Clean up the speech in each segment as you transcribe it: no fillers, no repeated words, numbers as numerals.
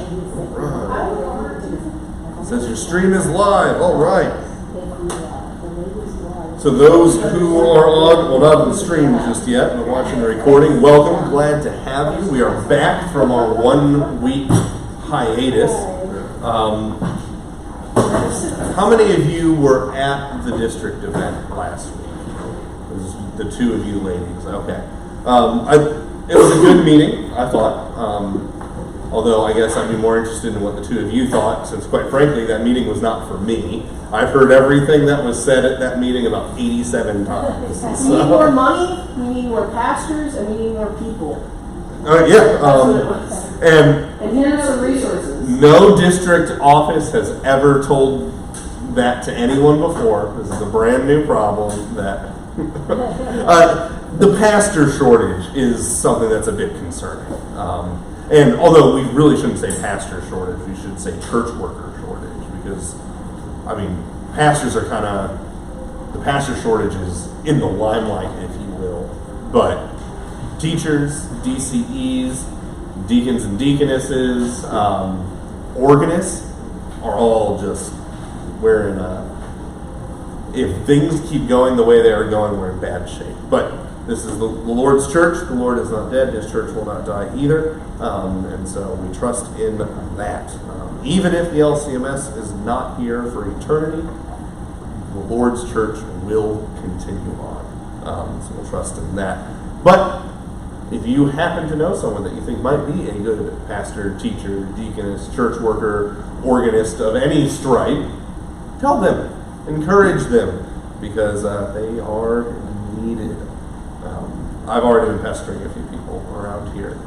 It says your stream is live. All right. So those who are on, well, not on the stream just yet, but watching the recording, welcome. Glad to have you. We are back from our 1-week hiatus. How many of you were at the district event last week? It was the two of you ladies. Okay. It was a good meeting, I thought. Although I guess I'd be more interested in what the two of you thought, since quite frankly, that meeting was not for me. I've heard everything that was said at that meeting about 87 times. We need more money, we need more pastors, and we need more people. And here's some resources. No district office has ever told that to anyone before. This is a brand new problem that the pastor shortage is something that's a bit concerning. And although we really shouldn't say pastor shortage, we should say church worker shortage, because, I mean, pastors are kind of, the pastor shortage is in the limelight, if you will. But teachers, DCEs, deacons and deaconesses, organists are all just, if things keep going the way they are going, we're in bad shape. But this is the Lord's church. The Lord is not dead. His church will not die either. And so we trust in that. Even if the LCMS is not here for eternity, the Lord's church will continue on. So we'll trust in that. But if you happen to know someone that you think might be a good pastor, teacher, deaconess, church worker, organist of any stripe, tell them, encourage them, because they are needed. I've already been pestering a few people around here.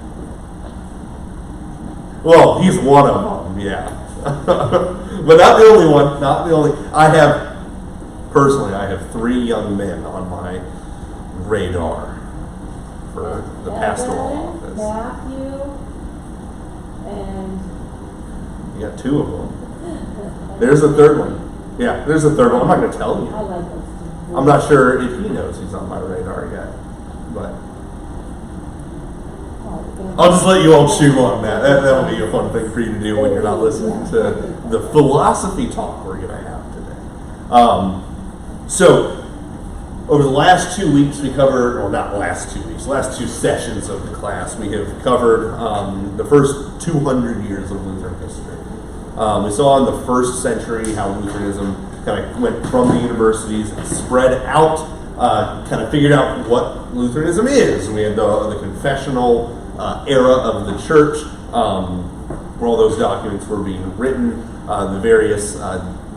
Well, he's one of them, yeah. But not the only one, not the only. I have 3 young men on my radar for the pastoral office. Matthew, and... You got 2 of them. There's a third one. Yeah, there's a third one. I'm not going to tell you. I like those 2. I'm not sure if he knows he's on my radar yet. But I'll just let you all chew on that. That'll be a fun thing for you to do when you're not listening to the philosophy talk we're going to have today. So, over the last 2 weeks we covered, or not last 2 weeks, last 2 sessions of the class, we have covered the first 200 years of Lutheran history. We saw in the first century how Lutheranism kind of went from the universities and spread out, kind of figured out what Lutheranism is. We had the confessional era of the church, where all those documents were being written, the various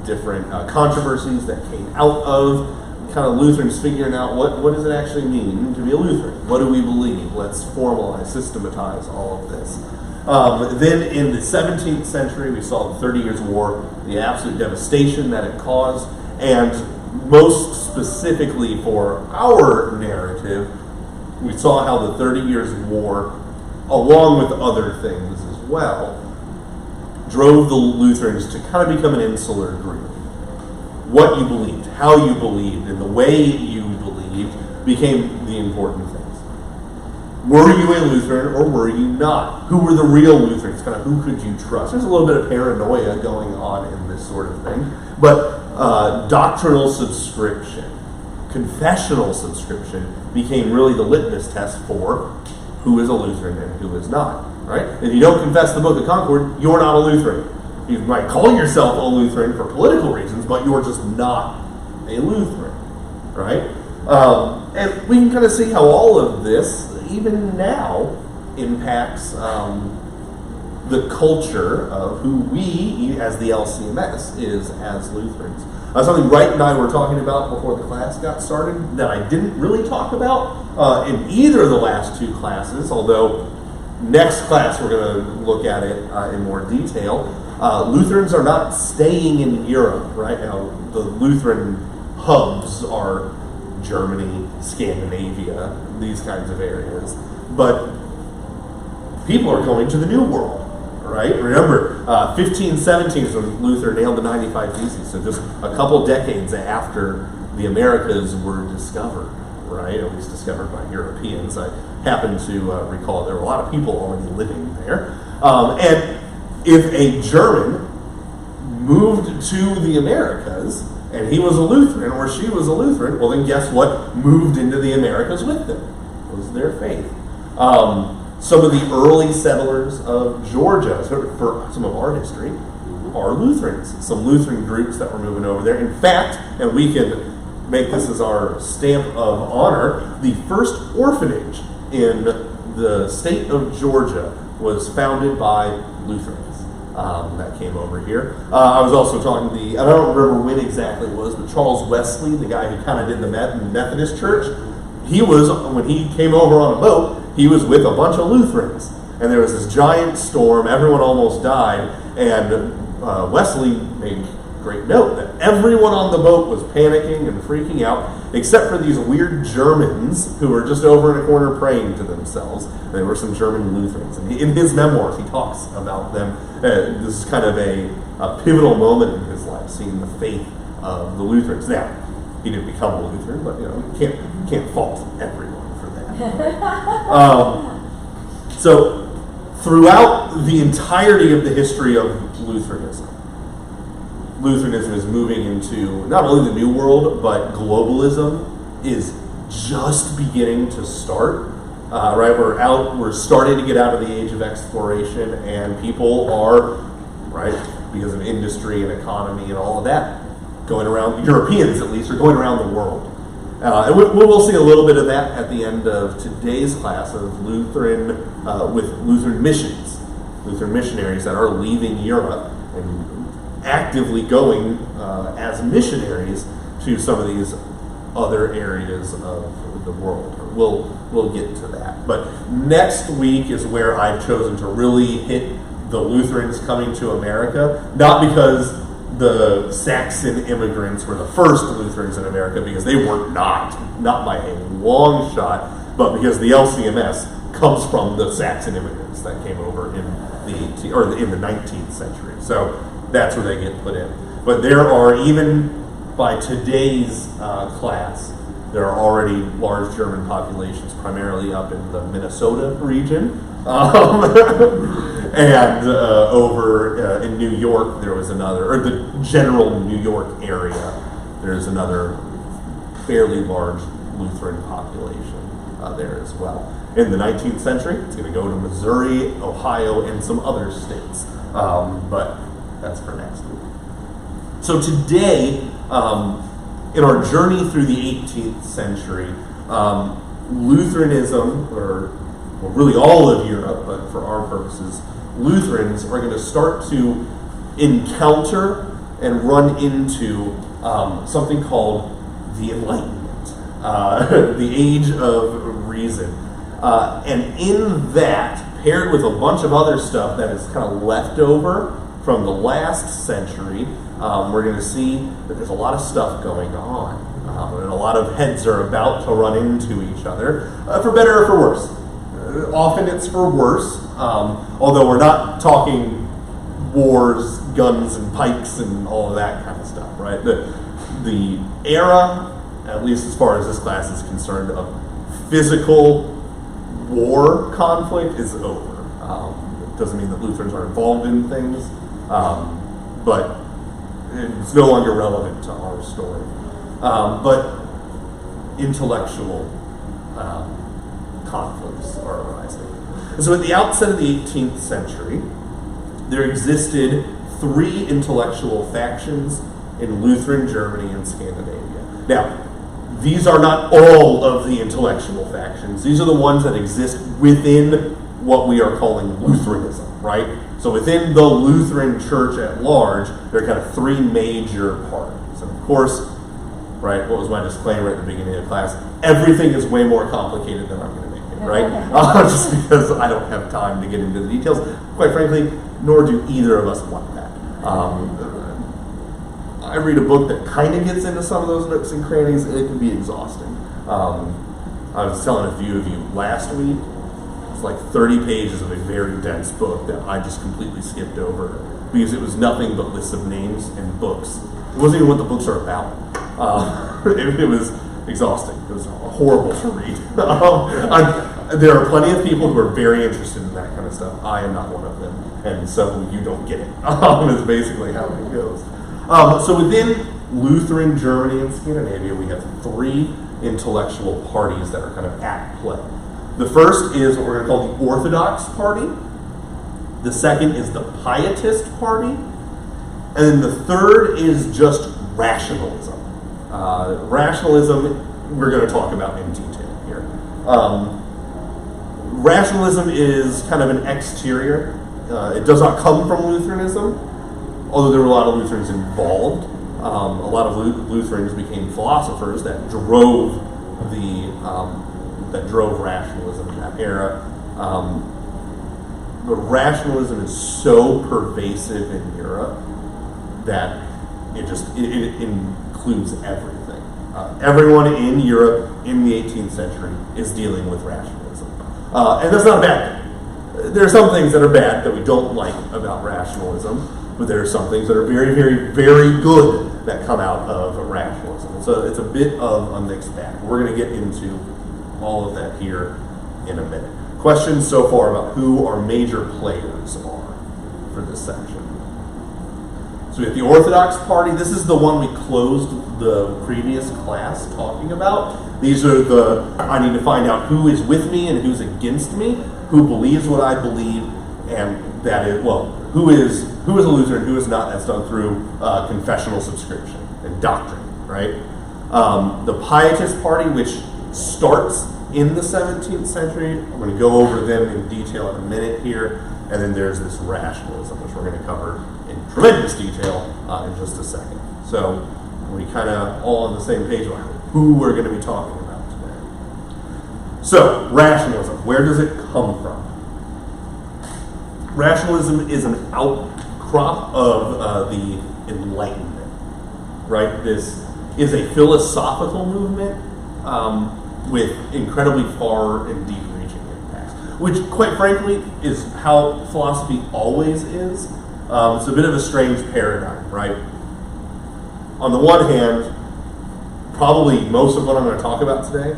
different controversies that came out of kind of Lutherans figuring out what does it actually mean to be a Lutheran? What do we believe? Let's formalize, systematize all of this. Then in the 17th century, we saw the 30 Years' War, the absolute devastation that it caused, and most specifically for our narrative, we saw how the 30 Years' War, along with other things as well, drove the Lutherans to kind of become an insular group. What you believed, how you believed, and the way you believed became the important things. Were you a Lutheran or were you not? Who were the real Lutherans? Kind of who could you trust? There's a little bit of paranoia going on in this sort of thing. But doctrinal subscription, confessional subscription became really the litmus test for who is a Lutheran and who is not. Right? If you don't confess the Book of Concord, you're not a Lutheran. You might call yourself a Lutheran for political reasons, but you're just not a Lutheran. Right? And we can kind of see how all of this, even now, impacts the culture of who we, as the LCMS, is as Lutherans. Something Wright and I were talking about before the class got started that I didn't really talk about in either of the last 2 classes, although next class we're going to look at it in more detail. Lutherans are not staying in Europe, right? Now, the Lutheran hubs are Germany, Scandinavia, these kinds of areas. But people are going to the New World, right? Remember, 1517 is when Luther nailed the 95 Theses, so just a couple decades after the Americas were discovered, right? At least discovered by Europeans. I happen to recall there were a lot of people already living there. And if a German moved to the Americas and he was a Lutheran or she was a Lutheran, well then guess what moved into the Americas with them? It was their faith. Some of the early settlers of Georgia, for some of our history, are Lutherans. Some Lutheran groups that were moving over there. In fact, and we can make this as our stamp of honor, the first orphanage in the state of Georgia was founded by Lutherans that came over here. I was also talking to I don't remember when exactly it was, but Charles Wesley, the guy who kind of did the Methodist Church, when he came over on a boat, he was with a bunch of Lutherans. And there was this giant storm, everyone almost died, and Wesley made great note that everyone on the boat was panicking and freaking out, except for these weird Germans who were just over in a corner praying to themselves. They were some German Lutherans. And in his memoirs, he talks about them. This is kind of a pivotal moment in his life, seeing the faith of the Lutherans. Now, he didn't become a Lutheran, but you can't fault everyone for that. So, throughout the entirety of the history of Lutheranism is moving into not only the New World, but globalism is just beginning to start. Right, we're starting to get out of the age of exploration, and people are, right, because of industry and economy and all of that, going around, Europeans at least, are going around the world. And we'll see a little bit of that at the end of today's class of Lutheran, with Lutheran missions, Lutheran missionaries that are leaving Europe and actively going as missionaries to some of these other areas of the world. We'll get to that. But next week is where I've chosen to really hit the Lutherans coming to America, not because the Saxon immigrants were the first Lutherans in America, because they were not by a long shot, but because the LCMS comes from the Saxon immigrants that came over in the 19th century. So that's where they get put in. But there are, even by today's class, there are already large German populations, primarily up in the Minnesota region. And over in New York, there was another, or the general New York area, there's another fairly large Lutheran population there as well. In the 19th century, it's going to go to Missouri, Ohio, and some other states. But that's for next week. So today, in our journey through the 18th century, Lutheranism, or really all of Europe, but for our purposes, Lutherans are going to start to encounter and run into something called the Enlightenment, the Age of Reason. And in that, paired with a bunch of other stuff that is kind of left over from the last century, we're going to see that there's a lot of stuff going on. And a lot of heads are about to run into each other, for better or for worse. Often it's for worse, although we're not talking wars, guns and pikes and all of that kind of stuff, right? The era, at least as far as this class is concerned, of physical war conflict is over. It doesn't mean that Lutherans are involved in things, but it's no longer relevant to our story. But intellectual conflicts are arising. And so at the outset of the 18th century, there existed 3 intellectual factions in Lutheran Germany and Scandinavia. Now, these are not all of the intellectual factions. These are the ones that exist within what we are calling Lutheranism, right? So within the Lutheran Church at large, there are kind of 3 major parties. And of course, right, what was my disclaimer at the beginning of class? Everything is way more complicated than I'm going to make it, right? Just because I don't have time to get into the details. Quite frankly, nor do either of us want that. I read a book that kind of gets into some of those nooks and crannies. It can be exhausting. I was telling a few of you last week, it's like 30 pages of a very dense book that I just completely skipped over because it was nothing but lists of names and books. It wasn't even what the books are about. It was exhausting. It was horrible to read. There are plenty of people who are very interested in that kind of stuff. I am not one of them. and so you don't get it. Is basically how it goes. So within Lutheran Germany and Scandinavia, we have three intellectual parties that are kind of at play. The first is what we're going to call the Orthodox Party. The second is the Pietist Party. And then the third is just rationalism. Rationalism, we're going to talk about in detail here. Rationalism is kind of an exterior. It does not come from Lutheranism, although there were a lot of Lutherans involved. A lot of Lutherans became philosophers that drove rationalism in that era. But rationalism is so pervasive in Europe that it includes everything. Everyone in Europe in the 18th century is dealing with rationalism. And that's not a bad thing. There are some things that are bad that we don't like about rationalism, but there are some things that are very, very, very good that come out of rationalism. So it's a bit of a mixed bag. We're going to get into all of that here in a minute. Questions so far about who our major players are for this section. So we have the Orthodox Party. This is the one we closed the previous class talking about. These are I need to find out who is with me and who's against me, who believes what I believe, and that is, who is a Lutheran, who is not. That's done through confessional subscription and doctrine, right? The Pietist Party, which starts in the 17th century. I'm going to go over them in detail in a minute here. And then there's this rationalism, which we're going to cover in tremendous detail in just a second. So we kind of all on the same page about who we're going to be talking about today. So rationalism, where does it come from? Rationalism is an outcrop of the Enlightenment, right? This is a philosophical movement with incredibly far and deep-reaching impacts, which, quite frankly, is how philosophy always is. It's a bit of a strange paradigm, right? On the one hand, probably most of what I'm going to talk about today,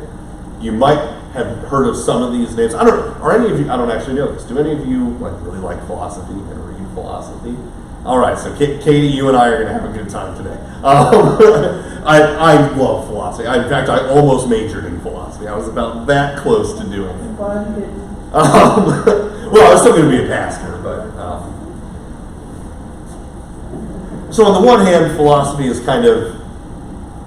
you might have heard of some of these names. I don't actually know this. Do any of you really like philosophy and read philosophy? All right, so Katie, you and I are going to have a good time today. I love philosophy. In fact, I almost majored in philosophy. I was about that close to doing it. Well, I was still going to be a pastor, but... So on the one hand, philosophy is kind of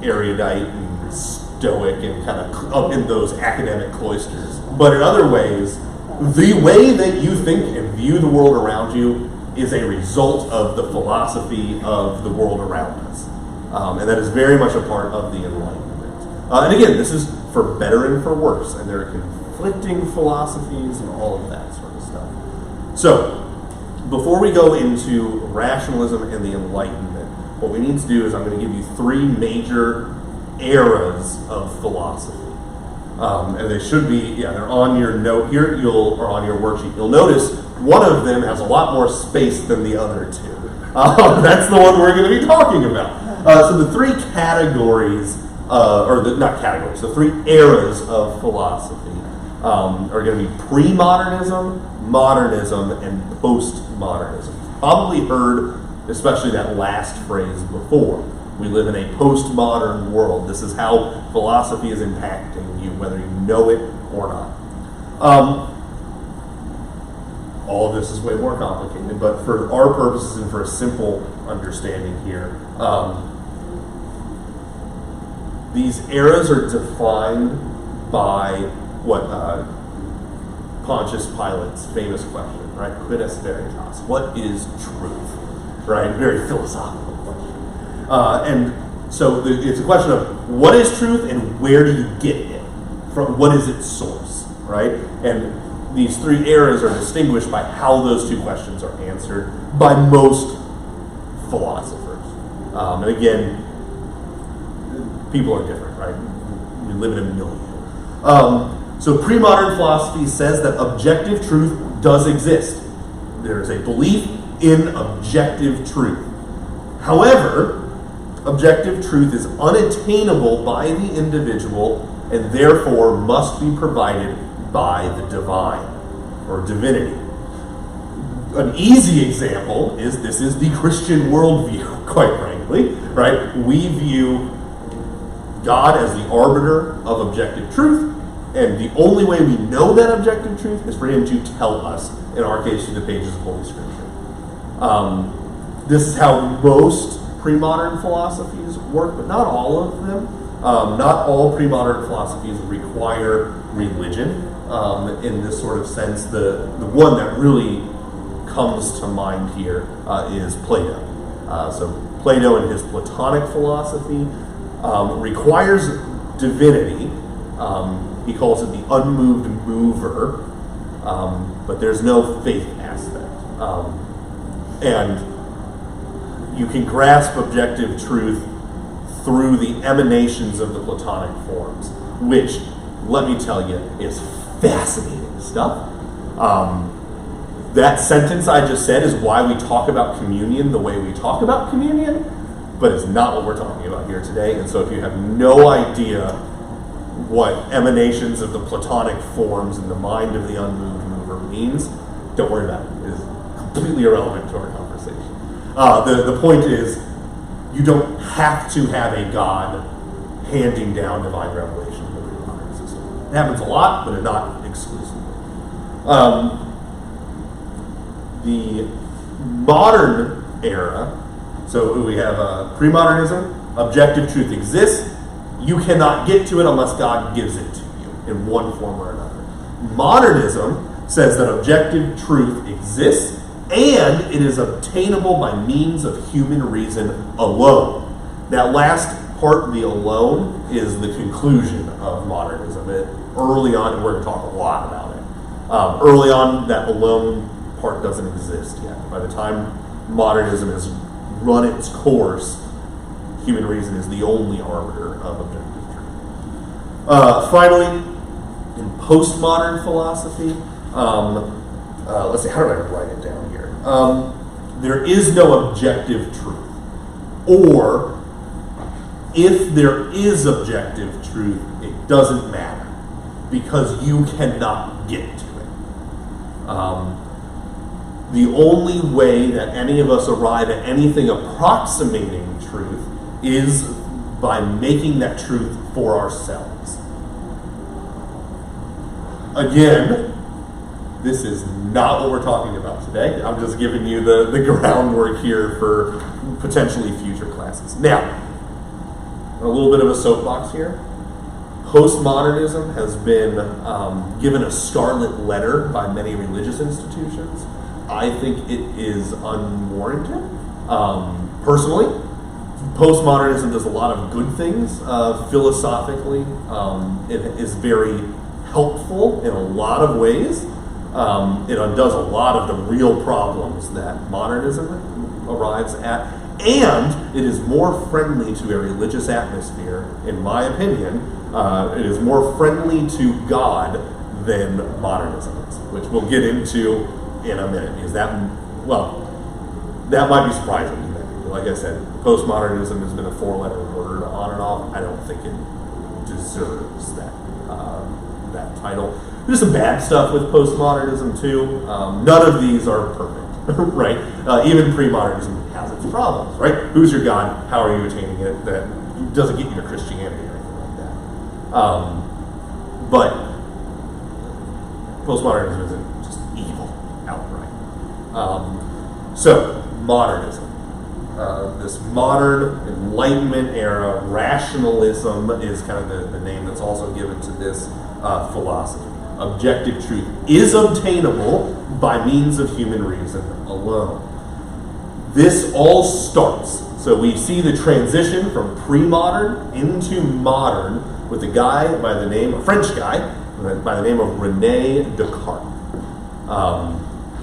erudite and stoic and kind of up in those academic cloisters. But in other ways, the way that you think and view the world around you is a result of the philosophy of the world around us. And that is very much a part of the Enlightenment. And again, this is for better and for worse, and there are conflicting philosophies and all of that sort of stuff. So, before we go into rationalism and the Enlightenment, what we need to do is I'm going to give you three major eras of philosophy. And they should be, they're on your note here, or on your worksheet. You'll notice one of them has a lot more space than the other two. That's the one we're going to be talking about. So the three categories, the three eras of philosophy are going to be pre-modernism, modernism, and postmodernism. You've probably heard, especially that last phrase before. We live in a postmodern world. This is how philosophy is impacting you, whether you know it or not. All of this is way more complicated, but for our purposes and for a simple understanding here, these eras are defined by what Pontius Pilate's famous question, right? Quid est veritas? What is truth? Right? Very philosophical question. And so it's a question of what is truth and where do you get it from? What is its source? Right? And these three eras are distinguished by how those two questions are answered by most philosophers. And again, people are different, right? We live in a milieu. So pre-modern philosophy says that objective truth does exist. There is a belief in objective truth. However, objective truth is unattainable by the individual and therefore must be provided by the divine or divinity. an easy example is this is the Christian worldview, quite frankly, right? We view God as the arbiter of objective truth, and the only way we know that objective truth is for him to tell us, in our case, through the pages of Holy Scripture. This is how most pre-modern philosophies work, but not all of them. Not all pre-modern philosophies require religion in this sort of sense. The one that really comes to mind here is Plato. So Plato in his Platonic philosophy requires divinity. He calls it the unmoved mover, but there's no faith aspect. And you can grasp objective truth through the emanations of the Platonic forms, which, let me tell you, is fascinating stuff. That sentence I just said is why we talk about communion the way we talk about communion, but it's not what we're talking about here today. And so if you have no idea what emanations of the Platonic forms in the mind of the unmoved mover means, don't worry about it. It is completely irrelevant to our conversation. The point is, you don't have to have a God handing down divine revelation in the pre-modern system. It happens a lot, but not exclusively. The modern era, so we have pre-modernism, objective truth exists. You cannot get to it unless God gives it to you in one form or another. Modernism says that objective truth exists, and it is obtainable by means of human reason alone. That last part, the alone, is the conclusion of modernism. Early on, and we're going to talk a lot about it, early on, that alone part doesn't exist yet. By the time modernism has run its course, human reason is the only arbiter of objective truth. Finally, in postmodern philosophy, let's see, how do I write it down here? There is no objective truth. Or, if there is objective truth, it doesn't matter, because you cannot get to it. The only way that any of us arrive at anything approximating truth is by making that truth for ourselves. Again, this is not what we're talking about today. I'm just giving you the groundwork here for potentially future classes. Now, a little bit of a soapbox here. Postmodernism has been given a scarlet letter by many religious institutions. I think it is unwarranted. Personally, postmodernism does a lot of good things philosophically. It is very helpful in a lot of ways. It undoes a lot of the real problems that modernism arrives at, and it is more friendly to a religious atmosphere, in my opinion. It is more friendly to God than modernism is, which we'll get into in a minute, because that might be surprising to many people. Like I said, postmodernism has been a four-letter word on and off. I don't think it deserves that title. There's some bad stuff with postmodernism too. None of these are perfect, right? Even pre-modernism has its problems, right? Who's your God? How are you attaining it? That doesn't get you to Christianity or anything like that. But postmodernism isn't just evil outright. So, modernism. This modern Enlightenment era, rationalism is kind of the name that's also given to this philosophy. Objective truth is obtainable by means of human reason alone. This all starts, so we see the transition from pre-modern into modern with a French guy by the name of René Descartes.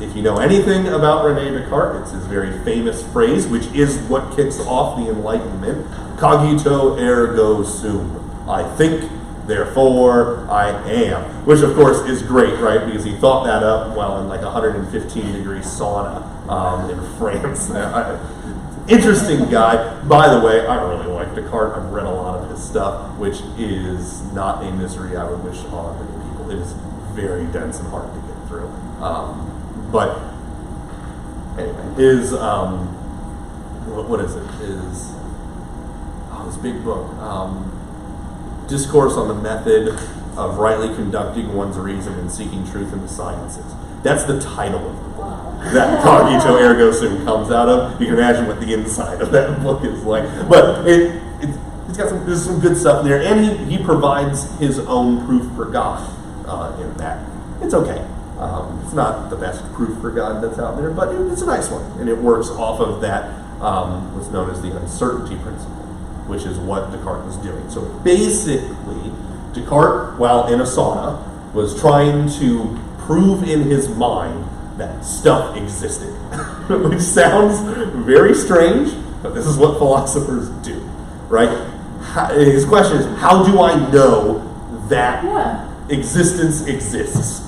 If you know anything about René Descartes, it's his very famous phrase, which is what kicks off the Enlightenment: cogito ergo sum. I think, therefore I am. Which, of course, is great, right? Because he thought that up while in like 115-degree sauna in France. Interesting guy. By the way, I really like Descartes. I've read a lot of his stuff, which is not a misery I would wish on many people. It is very dense and hard to get through. But Anyway, his what is it? His big book, Discourse on the Method of Rightly Conducting One's Reason and Seeking Truth in the Sciences. That's the title of the book that Cogito Ergo Sum comes out of. You can imagine what the inside of that book is like. But it's got there's some good stuff in there, and he provides his own proof for God in that. It's okay. It's not the best proof for God that's out there, but it's a nice one, and it works off of that what's known as the uncertainty principle, which is what Descartes was doing. So basically, Descartes, while in a sauna, was trying to prove in his mind that stuff existed, which sounds very strange, but this is what philosophers do, right? His question is, how do I know that existence exists?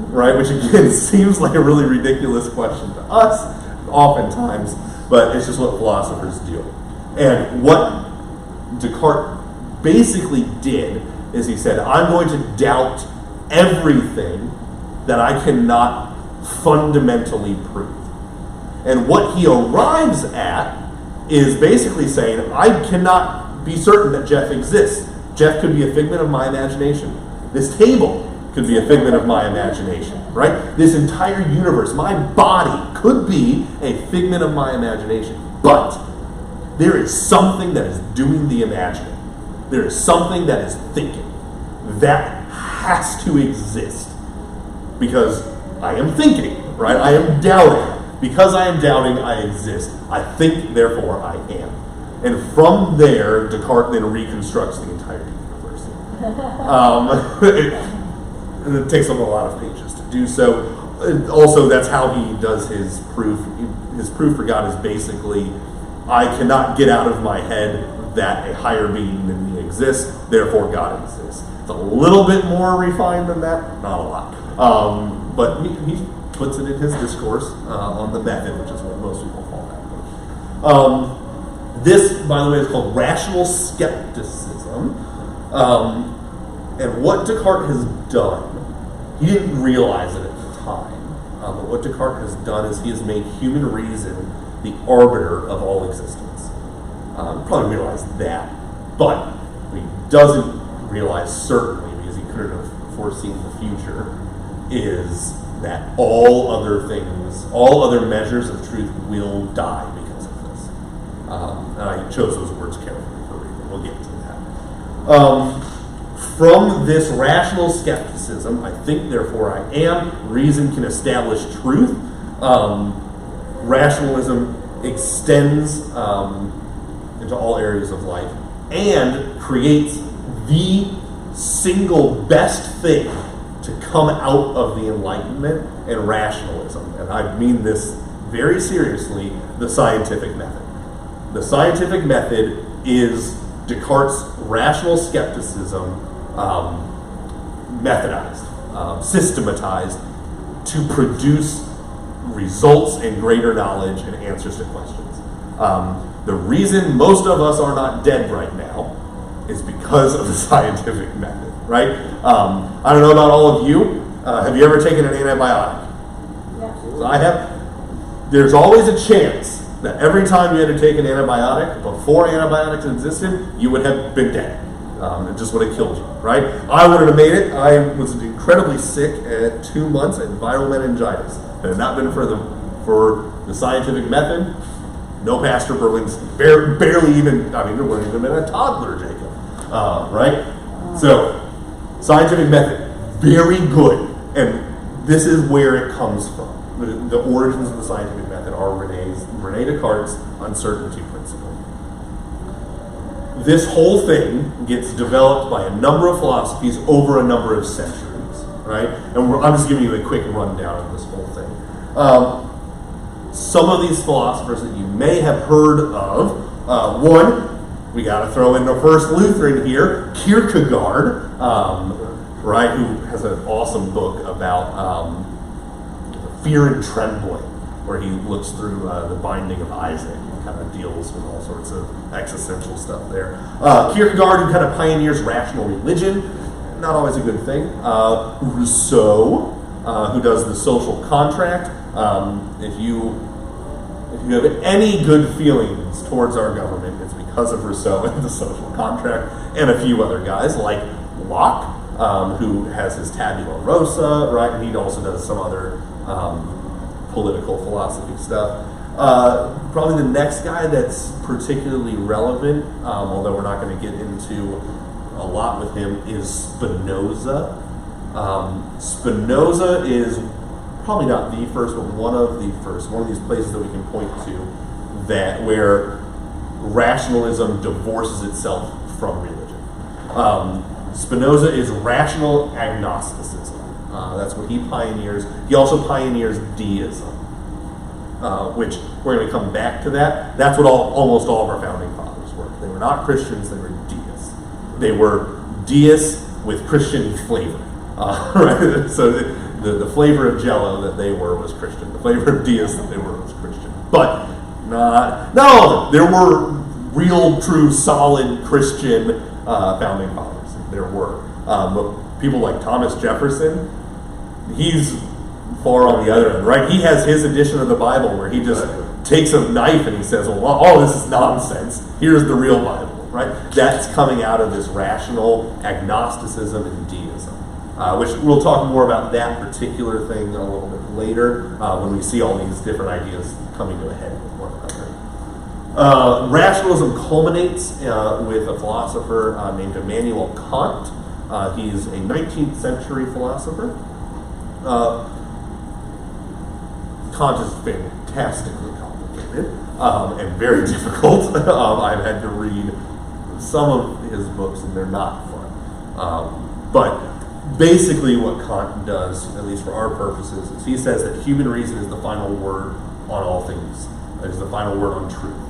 Right, which again seems like a really ridiculous question to us, oftentimes, but it's just what philosophers do. And what Descartes basically did is he said, I'm going to doubt everything that I cannot fundamentally prove. And what he arrives at is basically saying, I cannot be certain that Jeff exists. Jeff could be a figment of my imagination. This table could be a figment of my imagination, right? This entire universe, my body, could be a figment of my imagination. But there is something that is doing the imagining. There is something that is thinking. That has to exist. Because I am thinking, right? I am doubting. Because I am doubting, I exist. I think, therefore I am. And from there, Descartes then reconstructs the entire universe. And it takes him a lot of pages to do so. And also, that's how he does his proof. His proof for God is basically, I cannot get out of my head that a higher being than me exists, therefore God exists. It's a little bit more refined than that, not a lot. But he puts it in his discourse on the method, which is what most people call that. This, by the way, is called rational skepticism. And what Descartes has done, he didn't realize it at the time, but what Descartes has done is he has made human reason the arbiter of all existence. Probably realized that, but what he doesn't realize certainly, because he couldn't have foreseen the future, is that all other things, all other measures of truth will die because of this. And I chose those words carefully for a reason. We'll get to that. From this rational skepticism, I think, therefore I am, reason can establish truth. Rationalism extends into all areas of life and creates the single best thing to come out of the Enlightenment and rationalism. And I mean this very seriously, the scientific method. The scientific method is Descartes' rational skepticism methodized, systematized to produce results and greater knowledge and answers to questions. The reason most of us are not dead right now is because of the scientific method, right? I don't know about all of you. Have you ever taken an antibiotic? Yeah. So I have. There's always a chance that every time you had to take an antibiotic, before antibiotics existed, you would have been dead. It just would have killed you, right? I wouldn't have made it. I was incredibly sick at 2 months at viral meningitis. If it had not been for the scientific method, no Pastor Berling's barely even, I mean, there wouldn't even been a toddler, Jacob, right? So, scientific method, very good. And this is where it comes from. The origins of the scientific method are René Descartes' uncertainty principle. This whole thing gets developed by a number of philosophies over a number of centuries, right? And I'm just giving you a quick rundown of this whole thing. Some of these philosophers that you may have heard of, one, we got to throw in the first Lutheran here, Kierkegaard, right, who has an awesome book about fear and trembling, where he looks through the binding of Isaac and kind of deals with all sorts of existential stuff there. Kierkegaard, who kind of pioneers rational religion, not always a good thing. Rousseau, who does the social contract. If you you have any good feelings towards our government, it's because of Rousseau and the social contract, and a few other guys like Locke, who has his Tabula Rasa, right? And he also does some other political philosophy stuff. Probably the next guy that's particularly relevant, although we're not going to get into a lot with him, is Spinoza. Spinoza is probably not the first, but one of the first. One of these places that we can point to that where rationalism divorces itself from religion. Spinoza is rational agnosticism. That's what he pioneers. He also pioneers deism, which we're going to come back to that. That's what almost all of our founding fathers were. They were not Christians, they were deists. They were deists with Christian flavor. Right? So the flavor of Jell-O that they were was Christian. The flavor of deists that they were was Christian. But not all of them. There were real, true, solid Christian founding fathers. There were. But people like Thomas Jefferson, he's far on the other end, right? He has his edition of the Bible where he just takes a knife and he says, well, all this is nonsense. Here's the real Bible, right? That's coming out of this rational agnosticism and deism, which we'll talk more about that particular thing a little bit later when we see all these different ideas coming to a head with one another. Rationalism culminates with a philosopher named Immanuel Kant. He's a 19th century philosopher. Kant is fantastically complicated and very difficult. I've had to read some of his books and they're not fun. But basically what Kant does, at least for our purposes, is he says that human reason is the final word on all things. It is the final word on truth.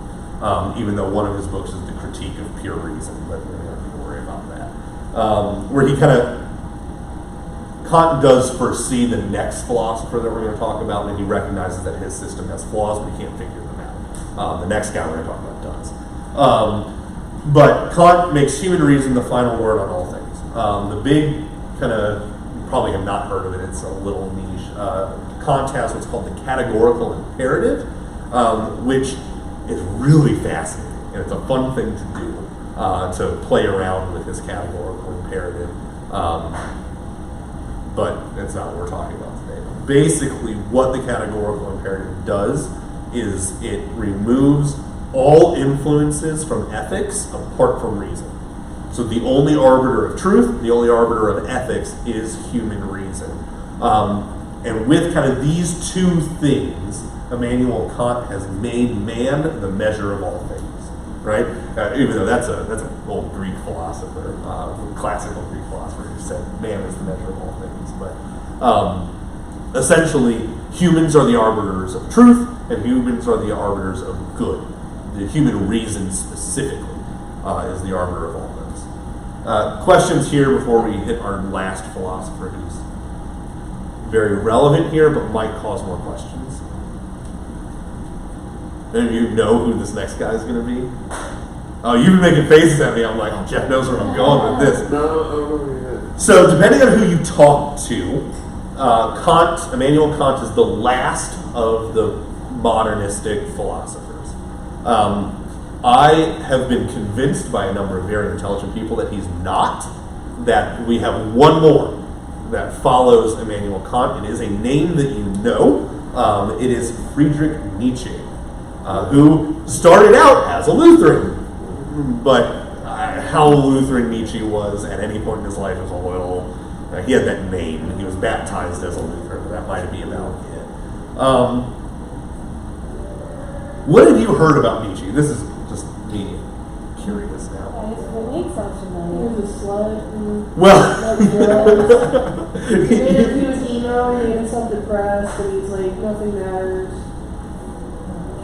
Even though one of his books is the critique of pure reason, but we don't have to worry about that. Where he Kant does foresee the next philosopher that we're going to talk about, and he recognizes that his system has flaws, but he can't figure them out. The next guy we're going to talk about does. But Kant makes human reason the final word on all things. The big you probably have not heard of it, it's a little niche. Kant has what's called the categorical imperative, which is really fascinating, and it's a fun thing to do, to play around with his categorical imperative. But that's not what we're talking about today. Basically, what the categorical imperative does is it removes all influences from ethics apart from reason. So the only arbiter of truth, the only arbiter of ethics is human reason. And with kind of these two things, Immanuel Kant has made man the measure of all things, right? Even though that's an old Greek philosopher, classical Greek philosopher who said man is the measure of all things. But essentially, humans are the arbiters of truth, and humans are the arbiters of good. The human reason specifically is the arbiter of all things. Questions here before we hit our last philosopher who's very relevant here, but might cause more questions. Any of you know who this next guy is going to be? Oh, you've been making faces at me. I'm like, Jeff knows where I'm going with this. So, depending on who you talk to, Immanuel Kant is the last of the modernistic philosophers. I have been convinced by a number of very intelligent people that he's not, that we have one more that follows Immanuel Kant. It is a name that you know. It is Friedrich Nietzsche, who started out as a Lutheran, but how Lutheran Nietzsche was at any point in his life was a little... he had that name. He was baptized as a Lutheran. That might be about it. What have you heard about Nietzsche? This is just me curious now. He was a slut. Well... He was emo, he was self-depressed, and he's like, nothing matters.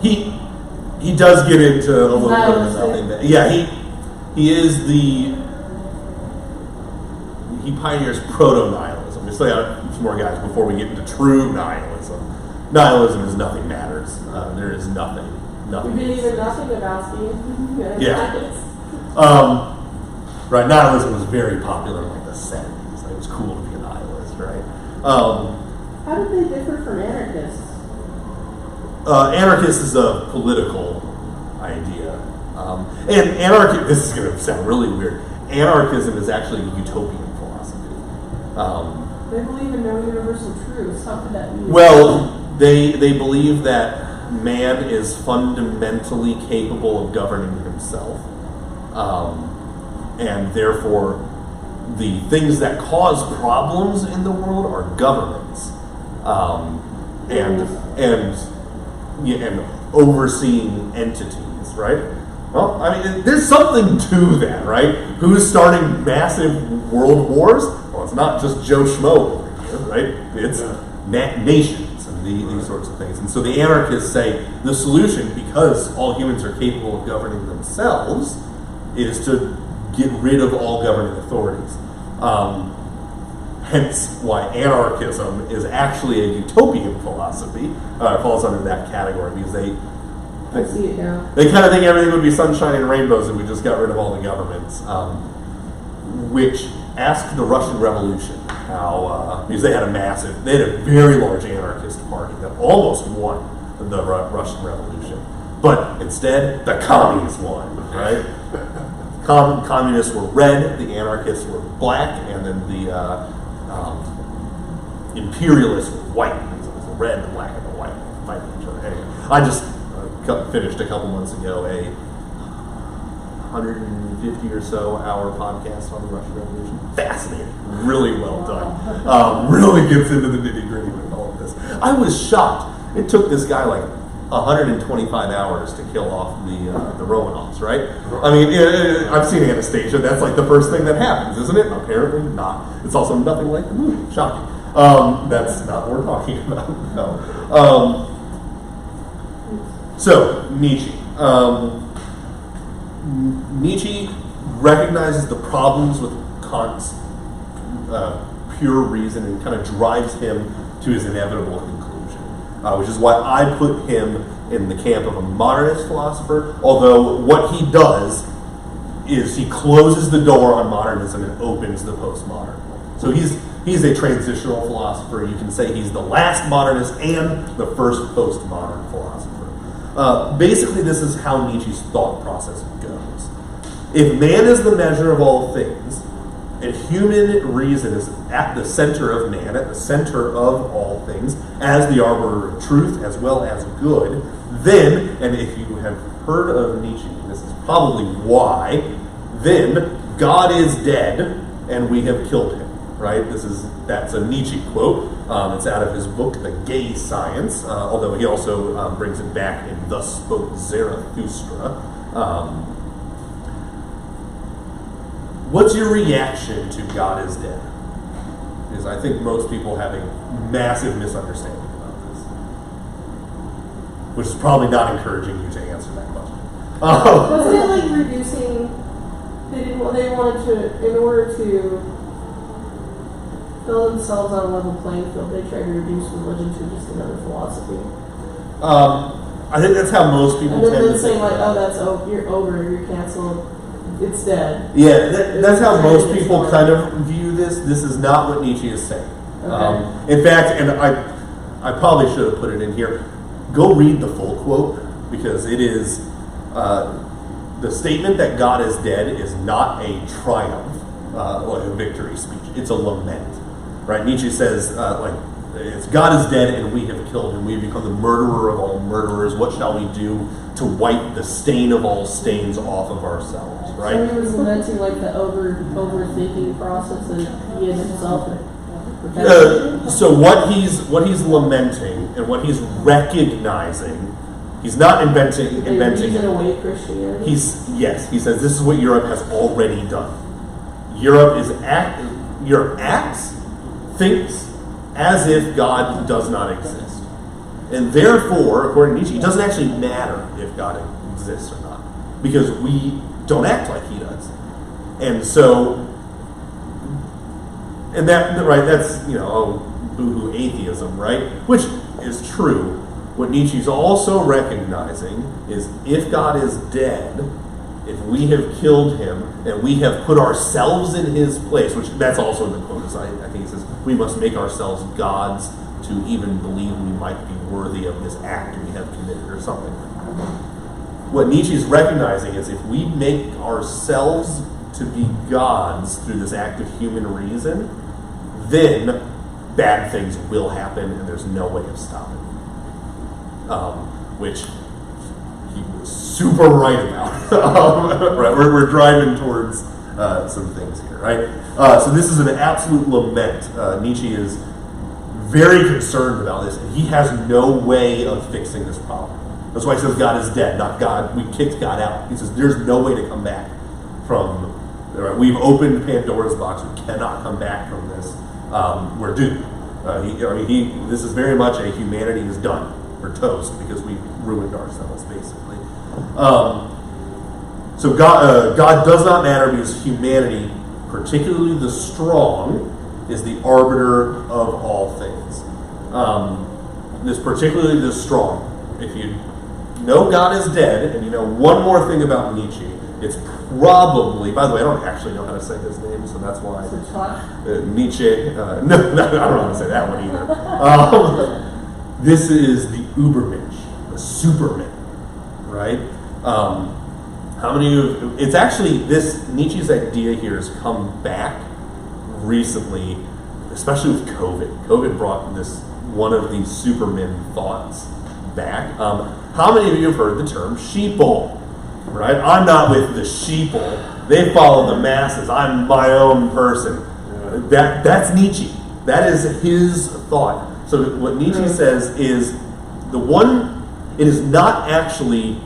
He does get into a little bit of nothing. Yeah, he pioneers proto-nihilism. Just lay out some more guys before we get into true nihilism. Nihilism is nothing matters. There is nothing. You believe in nothing about Steve? Yeah. Right, nihilism was very popular in like the 70s. Like, it was cool to be a nihilist, right? How did they differ from anarchists? Anarchist is a political idea. And anarchy, this is going to sound really weird, anarchism is actually a utopian philosophy. They believe in no universal truths. How could that be? Well, they believe that man is fundamentally capable of governing himself. And therefore, the things that cause problems in the world are governments. And overseeing entities, right? Well, I mean, there's something to that, right? Who's starting massive world wars? Well, it's not just Joe Schmo over here, right? It's nations and these sorts of things. And so the anarchists say the solution, because all humans are capable of governing themselves, is to get rid of all governing authorities. Hence why anarchism is actually a utopian philosophy. It falls under that category because I see it now. they kind of think everything would be sunshine and rainbows if we just got rid of all the governments. Which asked the Russian Revolution how, because they had a very large anarchist party that almost won the Russian Revolution. But instead, the commies won, right? Communists were red, the anarchists were black, and then the imperialists were white. So it was the red, the black, and the white fighting each other. Anyway, I just finished a couple months ago a 150 or so hour podcast on the Russian Revolution. Fascinating, really well done. Really gets into the nitty gritty with all of this. I was shocked. It took this guy like 125 hours to kill off the Romanovs, right? I mean, I've seen Anastasia. That's like the first thing that happens, isn't it? Apparently not. It's also nothing like the movie. Shocking. That's not what we're talking about. No. So, Nietzsche. Nietzsche recognizes the problems with Kant's pure reason and kind of drives him to his inevitable conclusion, which is why I put him in the camp of a modernist philosopher, although what he does is he closes the door on modernism and opens the postmodern. So he's a transitional philosopher. You can say he's the last modernist and the first postmodern philosopher. Basically, this is how Nietzsche's thought process goes. If man is the measure of all things, and human reason is at the center of man, at the center of all things, as the arbiter of truth as well as good, then, and if you have heard of Nietzsche, this is probably why, then God is dead and we have killed him, right? That's a Nietzsche quote. It's out of his book, The Gay Science, although he also brings it back in Thus Spoke Zarathustra. What's your reaction to God is dead? Because I think most people have a massive misunderstanding about this, which is probably not encouraging you to answer that question. Wasn't it like reducing? They wanted to, in order to fill themselves on a level playing field, they tried to reduce religion to just another philosophy. I think that's how most people tend to think. And then saying like, oh, you're over, you're canceled. It's dead. Yeah, that's how most people kind of view this. This is not what Nietzsche is saying. Okay. In fact, and I probably should have put it in here, go read the full quote, because it is, the statement that God is dead is not a triumph, or a victory speech. It's a lament, right? Nietzsche says, it's God is dead and we have killed him. We have become the murderer of all murderers. What shall we do to wipe the stain of all stains off of ourselves, right? So he was lamenting like the overthinking process that he had himself. So what he's lamenting and what he's recognizing, he's not inventing it. Away Christianity. He says this is what Europe has already done. Europe acts, thinks as if God does not exist. And therefore, according to Nietzsche, it doesn't actually matter if God exists or not, because we don't act like he does. And so, and that's, boo-hoo atheism, right? Which is true. What Nietzsche's also recognizing is if God is dead, if we have killed him and we have put ourselves in his place, which that's also in the quote, I think he says, we must make ourselves gods to even believe we might be worthy of this act we have committed or something. What Nietzsche is recognizing is if we make ourselves to be gods through this act of human reason, then bad things will happen and there's no way of stopping it. Which he was super right about. Right, we're driving towards some things here, right? So this is an absolute lament. Nietzsche is very concerned about this, and he has no way of fixing this problem. That's why he says God is dead, not God. We kicked God out. He says there's no way to come back from. Right, we've opened Pandora's box. We cannot come back from this. We're doomed. This is very much a humanity is done. We're toast because we ruined ourselves, basically. So God does not matter because humanity, particularly the strong, is the arbiter of all things. Particularly the strong. If you know God is dead, and you know one more thing about Nietzsche, it's probably, by the way, I don't actually know how to say his name, so that's why. Nietzsche, no, I don't know how to say that one either. This is the Ubermensch, the Superman, right? How many of, it's actually, Nietzsche's idea here has come back recently, especially with COVID. COVID brought one of these Superman thoughts back. How many of you have heard the term sheeple? Right? I'm not with the sheeple. They follow the masses. I'm my own person. That's Nietzsche. That is his thought. So what Nietzsche says is it is not actually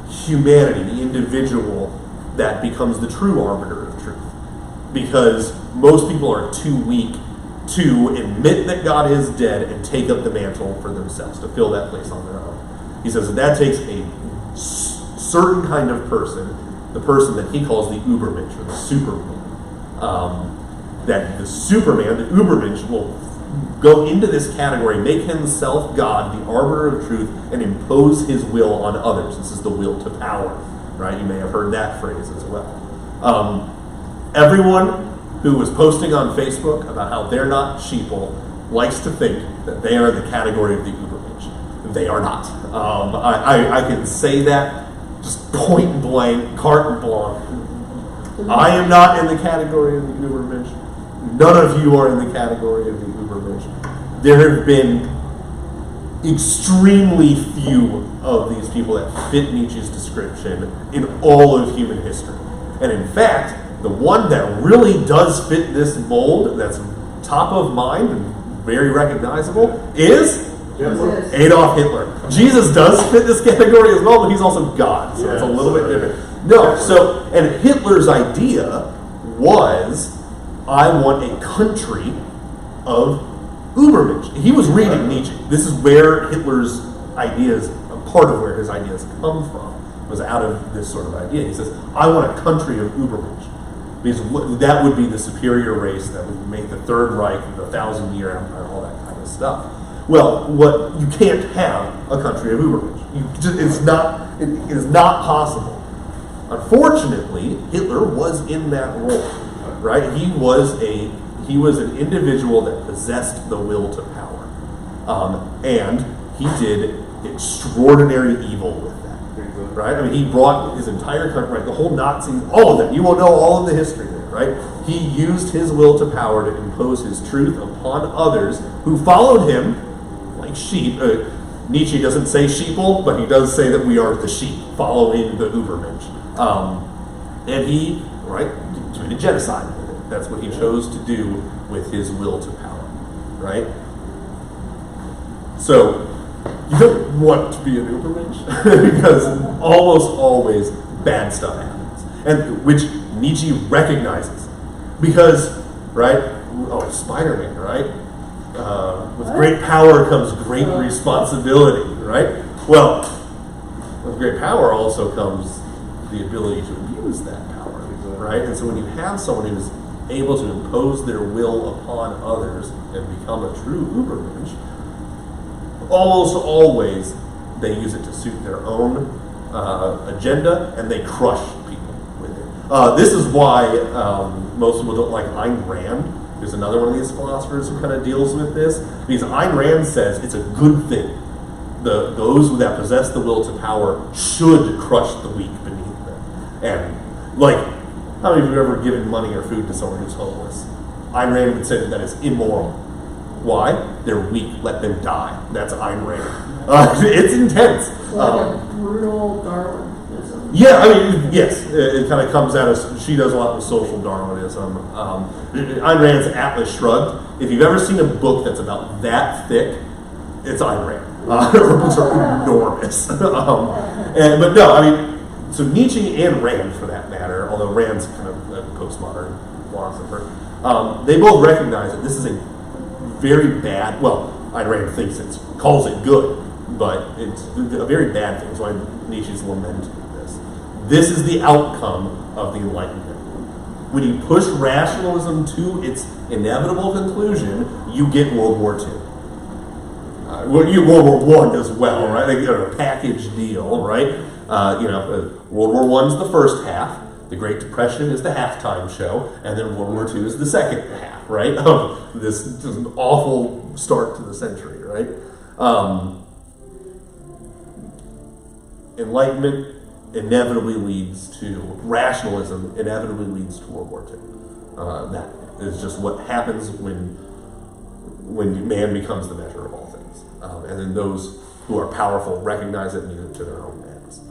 humanity, the individual, that becomes the true arbiter of truth. Because most people are too weak to admit that God is dead and take up the mantle for themselves, to fill that place on their own. He says that takes a certain kind of person, the person that he calls the Ubermensch, or the Superman. That the Superman, the Ubermensch, will go into this category, make himself God, the arbiter of truth, and impose his will on others. This is the will to power, right? You may have heard that phrase as well. Everyone who was posting on Facebook about how they're not sheeple likes to think that they are in the category of the Ubermensch. They are not. I can say that just point blank, carte blanche. I am not in the category of the Ubermensch. None of you are in the category of the Ubermensch. There have been extremely few of these people that fit Nietzsche's description in all of human history. And in fact, the one that really does fit this mold, that's top of mind and very recognizable, is Adolf Hitler. Jesus does fit this category as well, but he's also God, so it's a little bit different. No, and Hitler's idea was, I want a country of Ubermensch. He was reading Nietzsche. This is where Hitler's ideas, a part of where his ideas come from, was out of this sort of idea. He says, I want a country of Ubermensch. Because that would be the superior race that would make the Third Reich, the 1,000-year empire, all that kind of stuff. Well, you can't have a country of Ubermensch. It is not possible. Unfortunately, Hitler was in that role, right? He was an individual that possessed the will to power, and he did extraordinary evil with that, right? I mean, he brought his entire country, right? The whole Nazis, all of them. You will know all of the history there, right? He used his will to power to impose his truth upon others who followed him like sheep. Nietzsche doesn't say sheeple, but he does say that we are the sheep following the Ubermensch. And he, right, committed genocide with it. That's what he chose to do with his will to power, right? So, you don't want to be an Ubermensch because almost always bad stuff happens, and which Nietzsche recognizes. Because, right, Spider-Man, right? With great power comes great responsibility, right? Well, with great power also comes the ability to abuse that power, right? And so when you have someone who's able to impose their will upon others and become a true Ubermensch, almost always they use it to suit their own agenda, and they crush people with it. This is why most people don't like Ayn Rand. There's another one of these philosophers who kind of deals with this, because Ayn Rand says it's a good thing those that possess the will to power should crush the weak beneath them. And like, how many of you have ever given money or food to someone who's homeless? Ayn Rand would say that is immoral. Why? They're weak. Let them die. That's Ayn Rand. It's intense. Like a brutal Darwinism. Yeah, I mean, yes, it kind of comes at us. She does a lot with social Darwinism. Ayn Rand's Atlas Shrugged. If you've ever seen a book that's about that thick, it's Ayn Rand. Her books are enormous. But no, I mean, so Nietzsche and Rand, for that matter, although Rand's kind of a postmodern philosopher, they both recognize that this is a very bad, well, Ayn Rand calls it good, but it's a very bad thing. That's why Nietzsche's lamenting this. This is the outcome of the Enlightenment. When you push rationalism to its inevitable conclusion, you get World War II. You get World War I as well, right? They get a package deal, right? World War I is the first half. The Great Depression is the halftime show, and then World War II is the second half, right? This is an awful start to the century, right? Enlightenment inevitably leads to rationalism, inevitably leads to World War II. That is just what happens when man becomes the measure of all things. And then those who are powerful recognize it and use it to their own ends.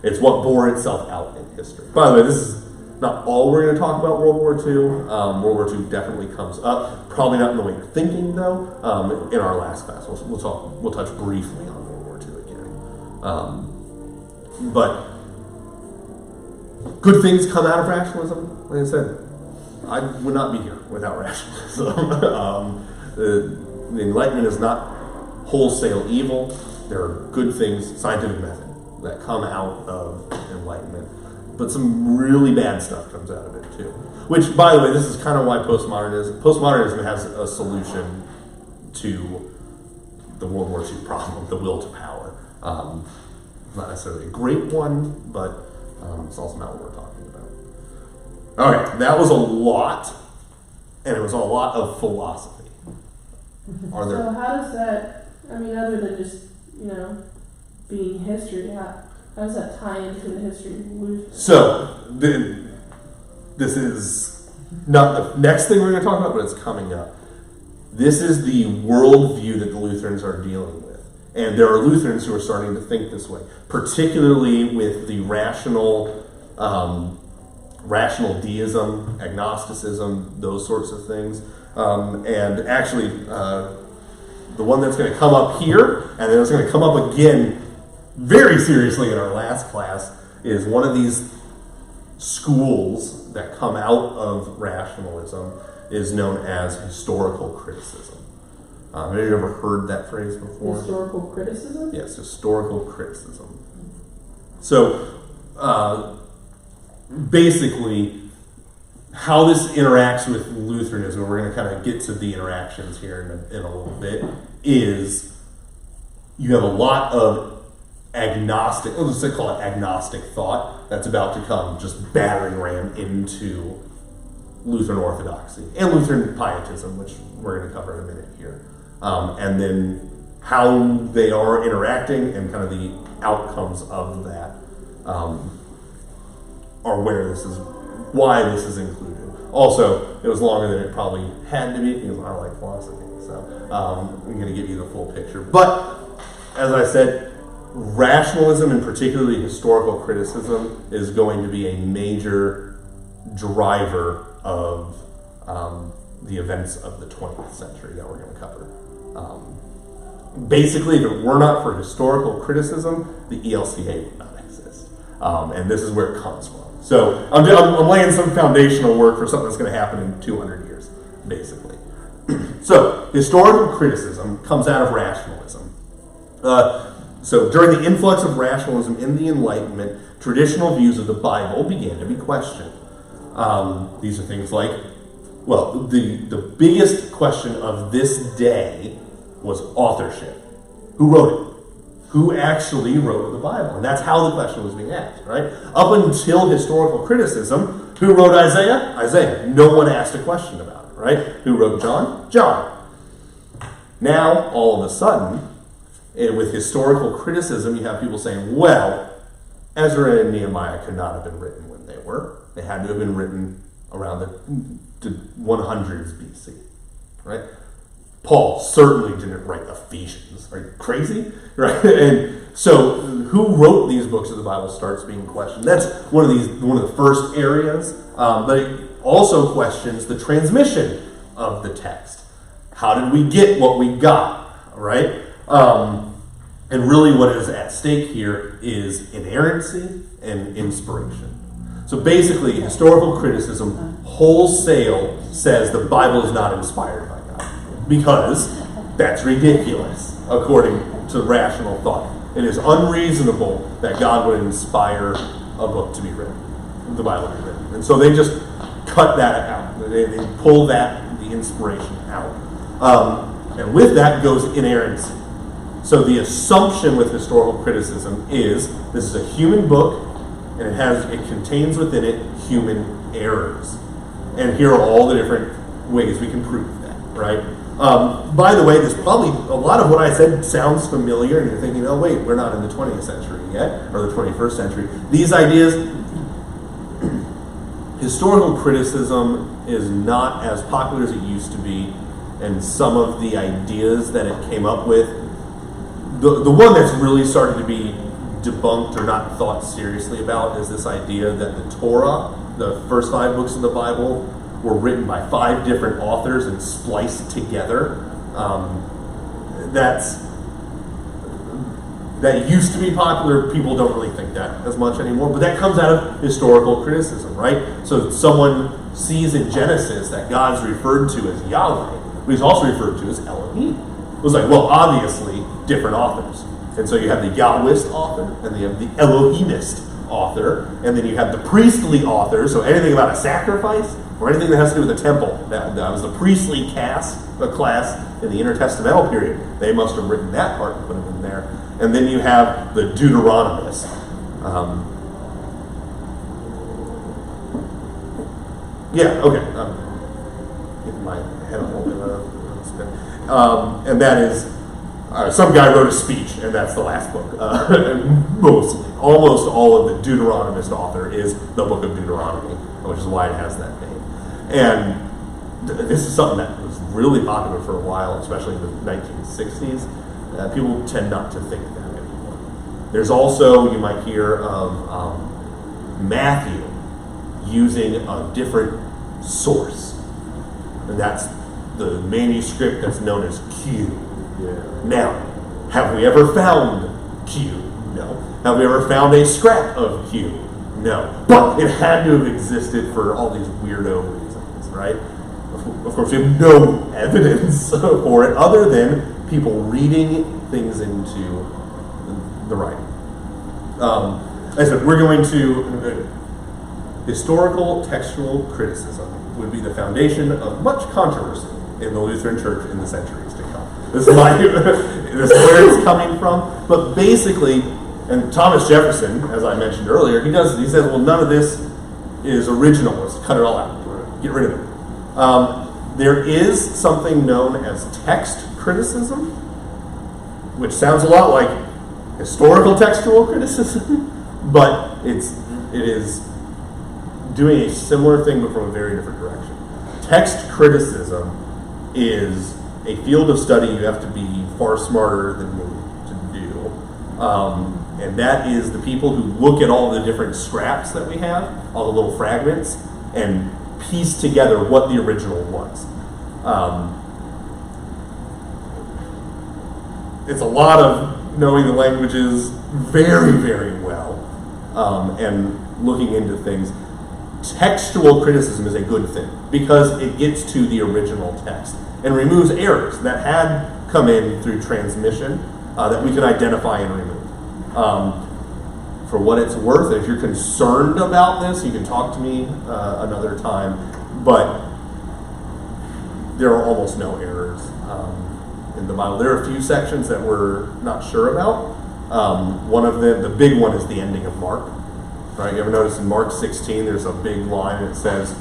It's what bore itself out in history. By the way, this is not all we're going to talk about World War II. World War II definitely comes up. Probably not in the way you're thinking, though. In our last class, we'll touch briefly on World War II again. But good things come out of rationalism. Like I said, I would not be here without rationalism. The Enlightenment is not wholesale evil. There are good things, scientific method, that come out of Enlightenment. But some really bad stuff comes out of it, too. Which, by the way, this is kind of why postmodernism has a solution to the World War II problem, the will to power. Not necessarily a great one, but it's also not what we're talking about. All right, that was a lot, and it was a lot of philosophy. So how does that, other than just, being history, how does that tie into the history of Lutheran? So, this is not the next thing we're going to talk about, but it's coming up. This is the worldview that the Lutherans are dealing with. And there are Lutherans who are starting to think this way, particularly with the rational deism, agnosticism, those sorts of things. And actually, the one that's going to come up here, and then it's going to come up again very seriously in our last class, is one of these schools that come out of rationalism is known as historical criticism. Have you ever heard that phrase before? Historical criticism? Yes, historical criticism. So, basically, how this interacts with Lutheranism, we're going to kind of get to the interactions here in a little bit, is you have a lot of agnostic, let's just call it agnostic thought, that's about to come just battering ram into Lutheran orthodoxy and Lutheran pietism, which we're going to cover in a minute here. And then how they are interacting and kind of the outcomes of that are why this is included. Also, it was longer than it probably had to be because I like philosophy, so I'm going to give you the full picture. But, as I said, rationalism and particularly historical criticism is going to be a major driver of the events of the 20th century that we're going to cover. Basically, if it were not for historical criticism, the ELCA would not exist. And this is where it comes from. So I'm laying some foundational work for something that's going to happen in 200 years, basically. So historical criticism comes out of rationalism. So during the influx of rationalism in the Enlightenment, traditional views of the Bible began to be questioned. These are things like, well, the biggest question of this day was authorship. Who wrote it? Who actually wrote the Bible? And that's how the question was being asked, right? Up until historical criticism, who wrote Isaiah? Isaiah. No one asked a question about it, right? Who wrote John? John. Now, all of a sudden, with historical criticism, you have people saying, well, Ezra and Nehemiah could not have been written when they were. They had to have been written around the 100s BC, right? Paul certainly didn't write Ephesians. Are you crazy? Right? And so who wrote these books of the Bible starts being questioned. That's one of the first areas, but it also questions the transmission of the text. How did we get what we got, right? And really what is at stake here is inerrancy and inspiration. So basically, historical criticism wholesale says the Bible is not inspired by God, because that's ridiculous, according to rational thought. It is unreasonable that God would inspire a book to be written, the Bible to be written. And so they just cut that out. They pull the inspiration out. And with that goes inerrancy. So the assumption with historical criticism is this is a human book, and it contains within it human errors. And here are all the different ways we can prove that, right? By the way, there's probably a lot of what I said sounds familiar, and you're thinking, oh wait, we're not in the 20th century yet, or the 21st century. These ideas, historical criticism is not as popular as it used to be, and some of the ideas that it came up with, the one that's really started to be debunked or not thought seriously about is this idea that the Torah, the first 5 books of the Bible, were written by 5 different authors and spliced together. That used to be popular. People don't really think that as much anymore, but that comes out of historical criticism, right? So someone sees in Genesis that God's referred to as Yahweh, but he's also referred to as Elohim. It was like, well, obviously, different authors. And so you have the Yahwist author, and you have the Elohimist author, and then you have the priestly author, so anything about a sacrifice, or anything that has to do with the temple. That was the priestly class in the intertestamental period. They must have written that part and put it in there. And then you have the Deuteronomist. Getting my head a little bit spin. And that is, some guy wrote a speech, and that's the last book. Almost all of the Deuteronomist author is the book of Deuteronomy, which is why it has that name. And this is something that was really popular for a while, especially in the 1960s. People tend not to think that anymore. There's also, you might hear of Matthew using a different source. And that's the manuscript that's known as Q. Yeah. Now, have we ever found Q? No. Have we ever found a scrap of Q? No. But it had to have existed for all these weirdo reasons, right? Of course, we have no evidence for it other than people reading things into the writing. As I said, we're going to... historical textual criticism would be the foundation of much controversy in the Lutheran Church in the centuries to come. This is where it's coming from. But basically, and Thomas Jefferson, as I mentioned earlier, he says, well, none of this is original. Let's cut it all out. Get rid of it. There is something known as text criticism, which sounds a lot like historical textual criticism, but it is doing a similar thing but from a very different direction. Text criticism is a field of study you have to be far smarter than me to do. And that is the people who look at all the different scraps that we have, all the little fragments, and piece together what the original was. It's a lot of knowing the languages very, very well, and looking into things. Textual criticism is a good thing because it gets to the original text and removes errors that had come in through transmission that we can identify and remove. For what it's worth, if you're concerned about this, you can talk to me another time, but there are almost no errors in the Bible. There are a few sections that we're not sure about. One of them, the big one, is the ending of Mark. Right? You ever notice in Mark 16 there's a big line that says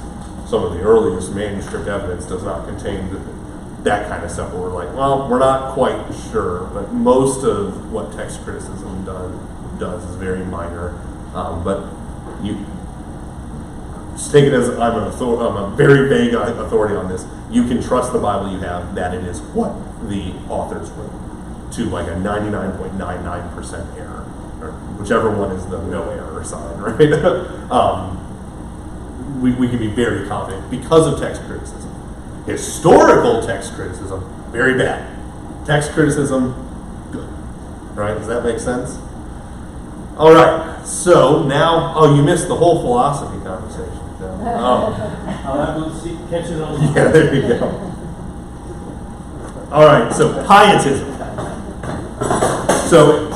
some of the earliest manuscript evidence does not contain that kind of stuff where we're like, well, we're not quite sure, but most of what text criticism does is very minor. But you just take it as I'm a very vague authority on this. You can trust the Bible you have that it is what the authors wrote to like a 99.99% error, or whichever one is the no error sign, right? We can be very confident because of text criticism. Historical text criticism, very bad. Text criticism, good. Right? Does that make sense? All right. So now, you missed the whole philosophy conversation. I'll have to catch it on. Yeah, there you go. All right. So Pietism. So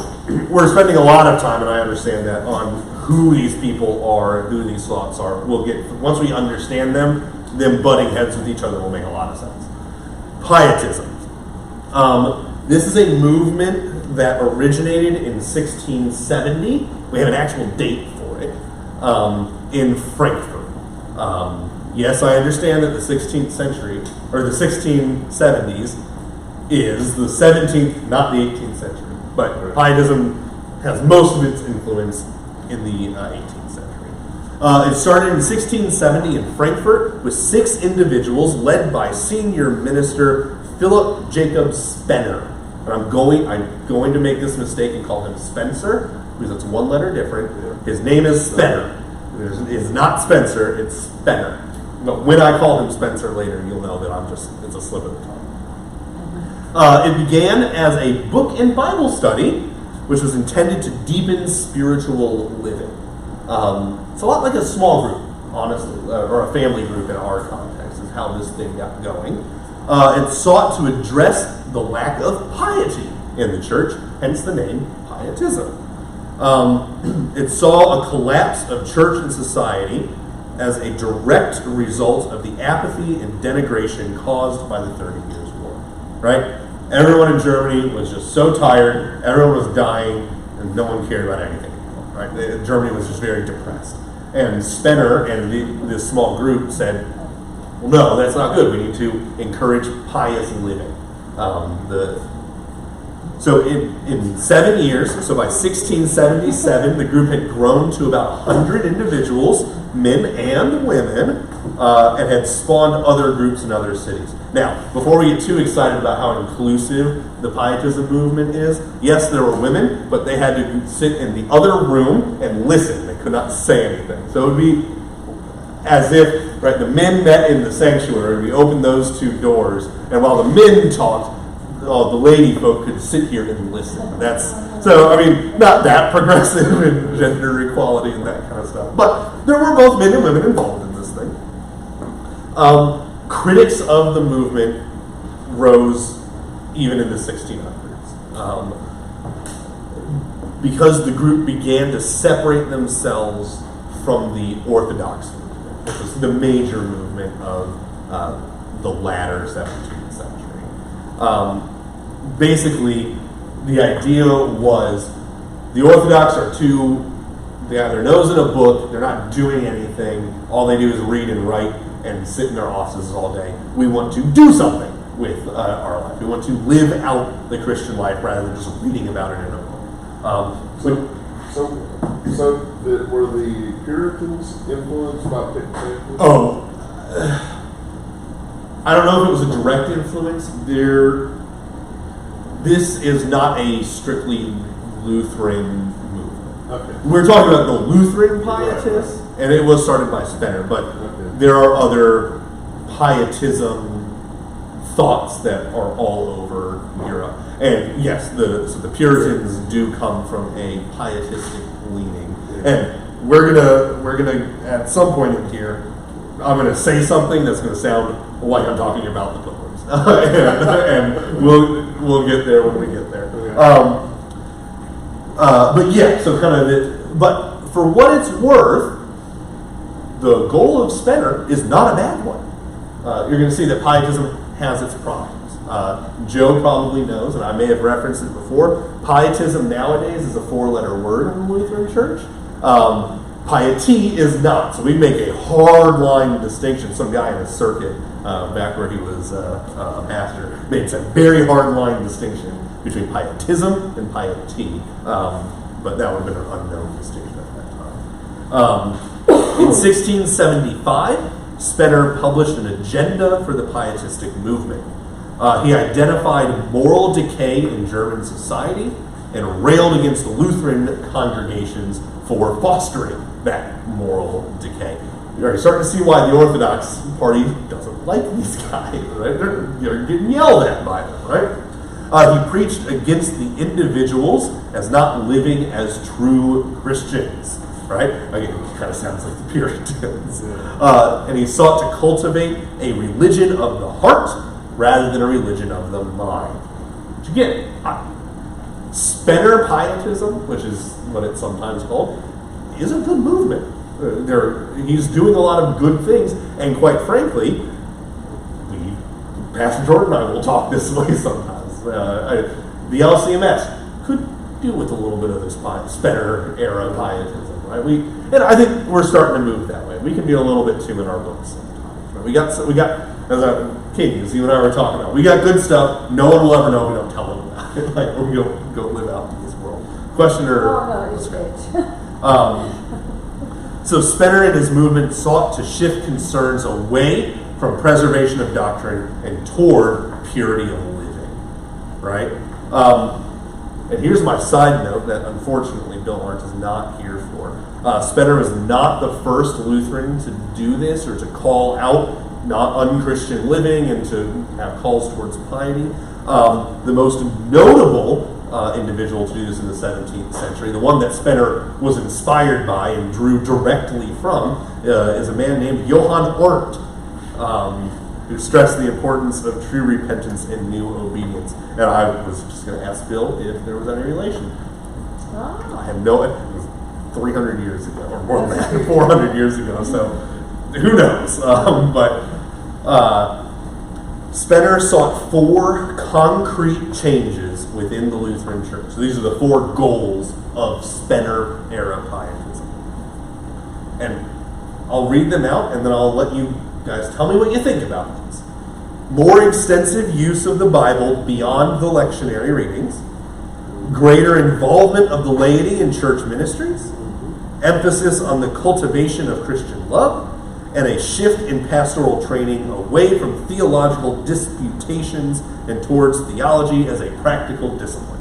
we're spending a lot of time, and I understand that, on who these people are, who these thoughts are. We'll get, once we understand them butting heads with each other will make a lot of sense. Pietism. This is a movement that originated in 1670. We have an actual date for it, in Frankfurt. Yes, I understand that the 16th century, or the 1670s, is the 17th, not the 18th century. But Pietism has most of its influence in the 18th century. It started in 1670 in Frankfurt with 6 individuals led by senior minister Philip Jacob Spener. And I'm going to make this mistake and call him Spencer, because it's one letter different. His name is Spener. It's not Spencer, it's Spener. But when I call him Spencer later, you'll know that it's a slip of the tongue. It began as a book and Bible study, which was intended to deepen spiritual living. It's a lot like a small group, honestly, or a family group in our context, is how this thing got going. It sought to address the lack of piety in the church, hence the name Pietism. It saw a collapse of church and society as a direct result of the apathy and denigration caused by the 30 Years' War. Right? Everyone in Germany was just so tired, everyone was dying, and no one cared about anything anymore. Right? Germany was just very depressed. And Spener and this small group said, well, no, that's not good. We need to encourage pious living. So in 7 years, so by 1677, the group had grown to about 100 individuals, men and women, and had spawned other groups in other cities. Now, before we get too excited about how inclusive the Pietism movement is, yes, there were women, but they had to sit in the other room and listen. They could not say anything. So it would be as if, right, the men met in the sanctuary, we opened those 2 doors, and while the men talked, the lady folk could sit here and listen. Not that progressive in gender equality and that kind of stuff. But there were both men and women involved in this thing. Critics of the movement rose even in the 1600s. Because the group began to separate themselves from the Orthodox movement, which was the major movement of the latter 17th century. Basically, the idea was the Orthodox they have their nose in a book, they're not doing anything, all they do is read and write and sit in their offices all day. We want to do something with our life. We want to live out the Christian life rather than just reading about it in a book. So were the Puritans influenced by Pietism? I don't know if it was a direct influence. This is not a strictly Lutheran movement. Okay. We're talking about the Lutheran Pietists, and it was started by Spener, but there are other Pietism thoughts that are all over Europe. And yes, the Puritans do come from a pietistic leaning. And we're gonna at some point in here, I'm gonna say something that's gonna sound like I'm talking about the Pilgrims, and we'll get there when we get there. But yeah, so but for what it's worth, the goal of Spener is not a bad one. You're going to see that Pietism has its problems. Joe probably knows, and I may have referenced it before, Pietism nowadays is a 4-letter word in the Lutheran Church. Piety is not. So we make a hard line distinction. Some guy in a circuit back where he was a pastor, made some very hard-line distinction between pietism and piety, but that would have been an unknown distinction at that time. In 1675, Spener published an agenda for the pietistic movement. He identified moral decay in German society and railed against the Lutheran congregations for fostering that moral decay. You're starting to see why the Orthodox Party doesn't like these guys, right? They're getting yelled at by them, right? He preached against the individuals as not living as true Christians, right? Again, it kind of sounds like the Puritans. And he sought to cultivate a religion of the heart rather than a religion of the mind. Which again, Spener pietism, which is what it's sometimes called, is a good movement. He's doing a lot of good things, and quite frankly, Pastor Jordan and I will talk this way sometimes. The LCMS could do with a little bit of this Spener era pietism, right? And I think we're starting to move that way. We can be a little bit too in our books sometimes. Right? We got as Katie, as you and I were talking about, we got good stuff. No one will ever know if we don't tell them about it. Like we go live out in this world. Question or? Oh, no, it's great. So Spener and his movement sought to shift concerns away from preservation of doctrine and toward purity of living, right? And here's my side note that unfortunately Bill Lawrence is not here for. Spener was not the first Lutheran to do this or to call out not unchristian living and to have calls towards piety. The most notable individual to do this in the 17th century, the one that Spener was inspired by and drew directly from, is a man named Johann Arndt, who stressed the importance of true repentance and new obedience. And I was just going to ask Bill if there was any relation. Oh. I have no, it was 300 years ago, or more than that, 400 years ago, so who knows? Spener sought 4 concrete changes within the Lutheran Church. So these are the 4 goals of Spener era pietism. And I'll read them out and then I'll let you guys tell me what you think about these. More extensive use of the Bible beyond the lectionary readings. Greater involvement of the laity in church ministries. Emphasis on the cultivation of Christian love. And a shift in pastoral training away from theological disputations and towards theology as a practical discipline.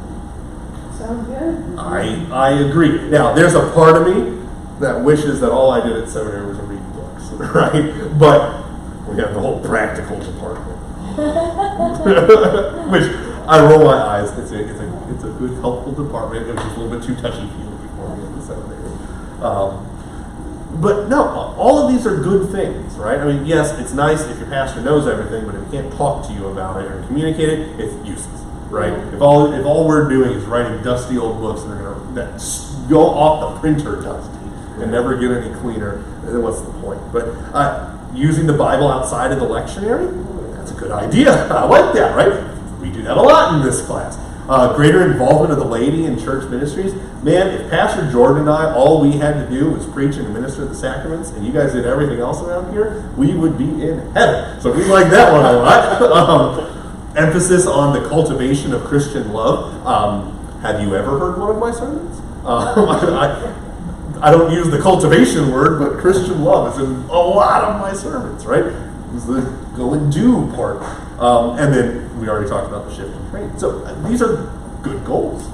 Sounds good. I agree. Now, there's a part of me that wishes that all I did at seminary was read books, right? But we have the whole practical department, which I roll my eyes. It's a good, helpful department. It was just a little bit too touchy-feely before we had the seminary. But no, all of these are good things, right? I mean, yes, it's nice if your pastor knows everything, but if he can't talk to you about it or communicate it, it's useless, right? If all we're doing is writing dusty old books that are going to go off the printer dusty and never get any cleaner, then what's the point? But using the Bible outside of the lectionary, that's a good idea. I like that, right? We do that a lot in this class. Greater involvement of the laity in church ministries. Man, if Pastor Jordan and I, all we had to do was preach and administer the sacraments, and you guys did everything else around here, we would be in heaven. So we like that one a lot. Emphasis on the cultivation of Christian love. Have you ever heard one of my sermons? I don't use the cultivation word, but Christian love is in a lot of my sermons, right? It's the go and do part. And then we already talked about the shift in training. So these are good goals.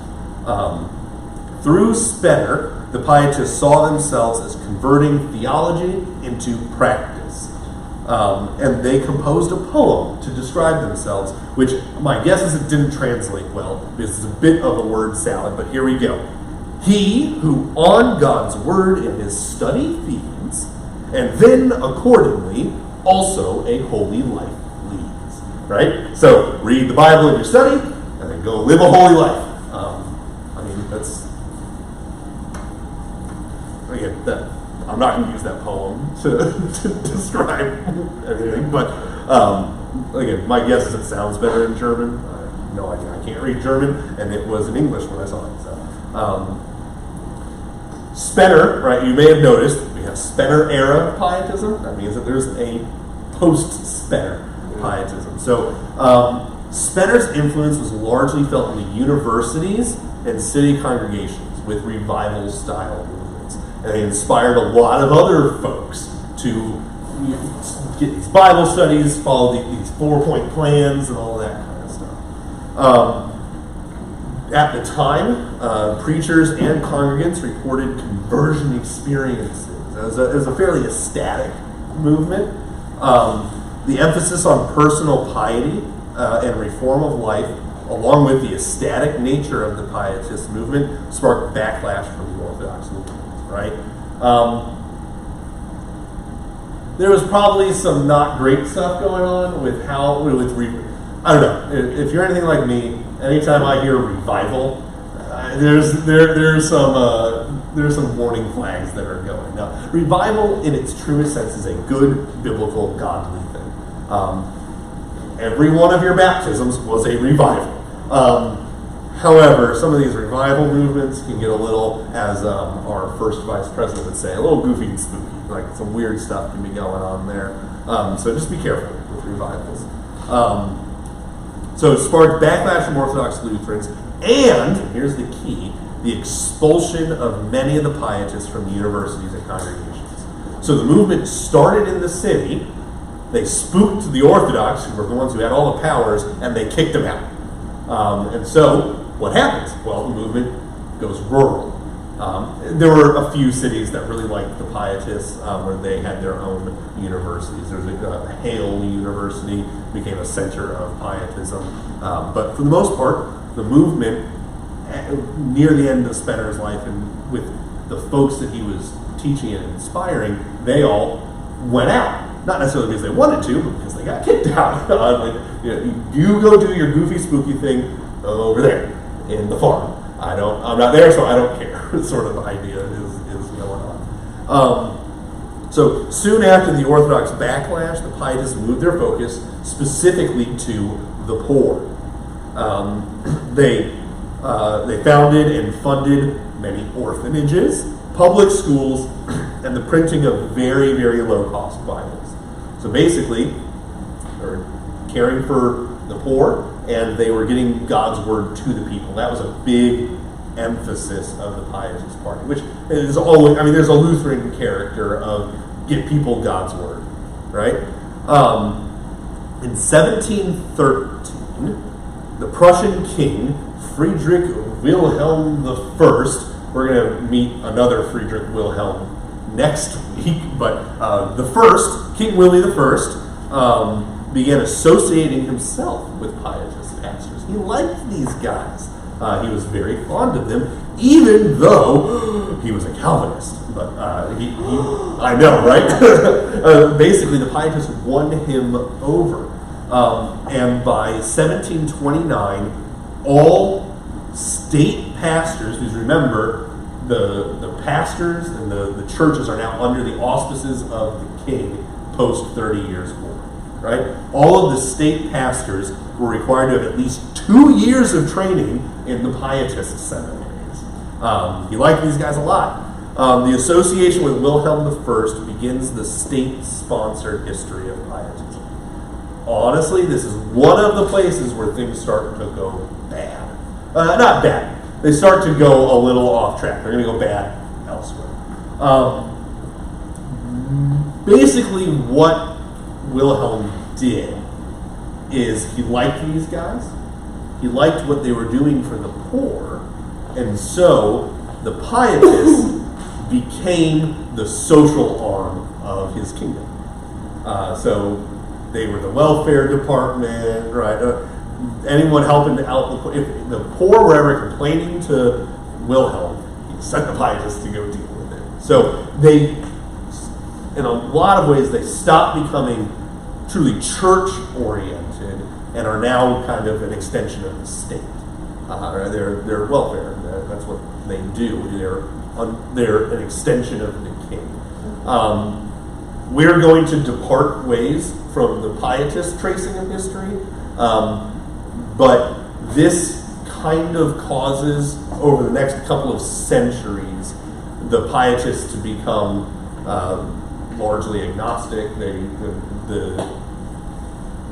Through Spener, the pietists saw themselves as converting theology into practice. And they composed a poem to describe themselves, which my guess is it didn't translate well, because it's a bit of a word salad, but here we go. He who on God's word in his study feeds, and then accordingly also a holy life leads. Right? So read the Bible in your study, and then go live a holy life. I mean, that's again, I'm not going to use that poem to describe everything, but again, my guess is it sounds better in German. No, I can't read German, and it was in English when I saw it. So, Spener, right? You may have noticed we have Spener era pietism. That means that there's a post-Spener Pietism. So Spener's influence was largely felt in the universities and city congregations with revival-style movements. And they inspired a lot of other folks to get these Bible studies, follow these 4-point plans, and all of that kind of stuff. At the time, preachers and congregants reported conversion experiences as a fairly ecstatic movement. The emphasis on personal piety and reform of life, along with the ecstatic nature of the Pietist movement, sparked backlash from the Orthodox movement, right? There was probably some not great stuff going on with I don't know. If you're anything like me, anytime I hear revival, there's some warning flags that are going. Now, revival, in its truest sense, is a good biblical godly thing. Every one of your baptisms was a revival. However, some of these revival movements can get a little, as our first vice president would say, a little goofy and spooky. Like some weird stuff can be going on there. So just be careful with revivals. So it sparked backlash from Orthodox Lutherans, and here's the key, the expulsion of many of the Pietists from universities and congregations. So the movement started in the city, they spooked the Orthodox, who were the ones who had all the powers, and they kicked them out. And so, what happens? Well, the movement goes rural. There were a few cities that really liked the Pietists, where they had their own universities. There's a Hale University, became a center of Pietism. But for the most part, the movement, near the end of Spener's life, and with the folks that he was teaching and inspiring, they all went out. Not necessarily because they wanted to, but because they got kicked out. You go do your goofy, spooky thing over there in the farm. I'm not there, so I don't care. Sort of idea is going on. So soon after the Orthodox backlash, the Pietists moved their focus specifically to the poor. They founded and funded many orphanages, public schools, and the printing of very, very low-cost Bibles. So basically, they're caring for the poor, and they were getting God's word to the people. That was a big emphasis of the Pietist party, which is always, there's a Lutheran character of give people God's word, right? In 1713, the Prussian king, Friedrich Wilhelm I, we're going to meet another Friedrich Wilhelm next week, but the first, King Willie I, began associating himself with Pietist pastors. He liked these guys. He was very fond of them, even though he was a Calvinist. But I know, right? Basically, the Pietists won him over. And by 1729, all state pastors, because remember, the pastors and the churches are now under the auspices of the king post 30 Years' War. Right? All of the state pastors were required to have at least 2 years of training in the Pietist seminaries. He liked these guys a lot. The association with Wilhelm I begins the state-sponsored history of Pietism. Honestly, this is one of the places where things start to go bad. Not bad. They start to go a little off track. They're going to go bad elsewhere. Basically, what Wilhelm did is he liked these guys, he liked what they were doing for the poor, and so the Pietists became the social arm of his kingdom. So they were the welfare department, right? Anyone helping out, if the poor were ever complaining to Wilhelm, he sent the Pietists to go deal with it. So they, in a lot of ways, they stopped becoming truly church-oriented and are now kind of an extension of the state. They're welfare. That's what they do. They're an extension of the king. We're going to depart ways from the Pietist tracing of history, but this kind of causes, over the next couple of centuries, the Pietists to become largely agnostic. The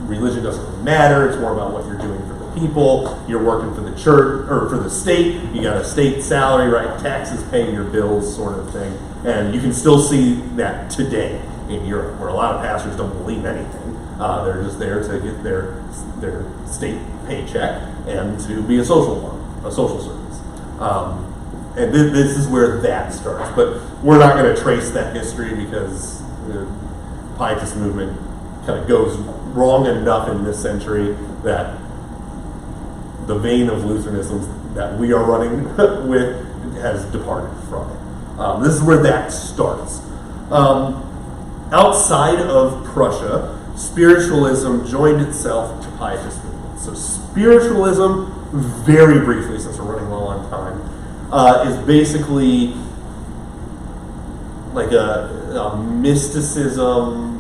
religion doesn't really matter. It's more about what you're doing for the people. You're working for the church or for the state. You got a state salary, right? Taxes paying your bills, sort of thing. And you can still see that today in Europe, where a lot of pastors don't believe anything. They're just there to get their state paycheck and to be a social service. And this is where that starts. But we're not going to trace that history because the Pietist movement kind of goes wrong enough in this century that the vein of Lutheranism that we are running with has departed from it. This is where that starts. Outside of Prussia, spiritualism joined itself to Pietist movement. So spiritualism, very briefly, since we're running low on time, is basically like a mysticism,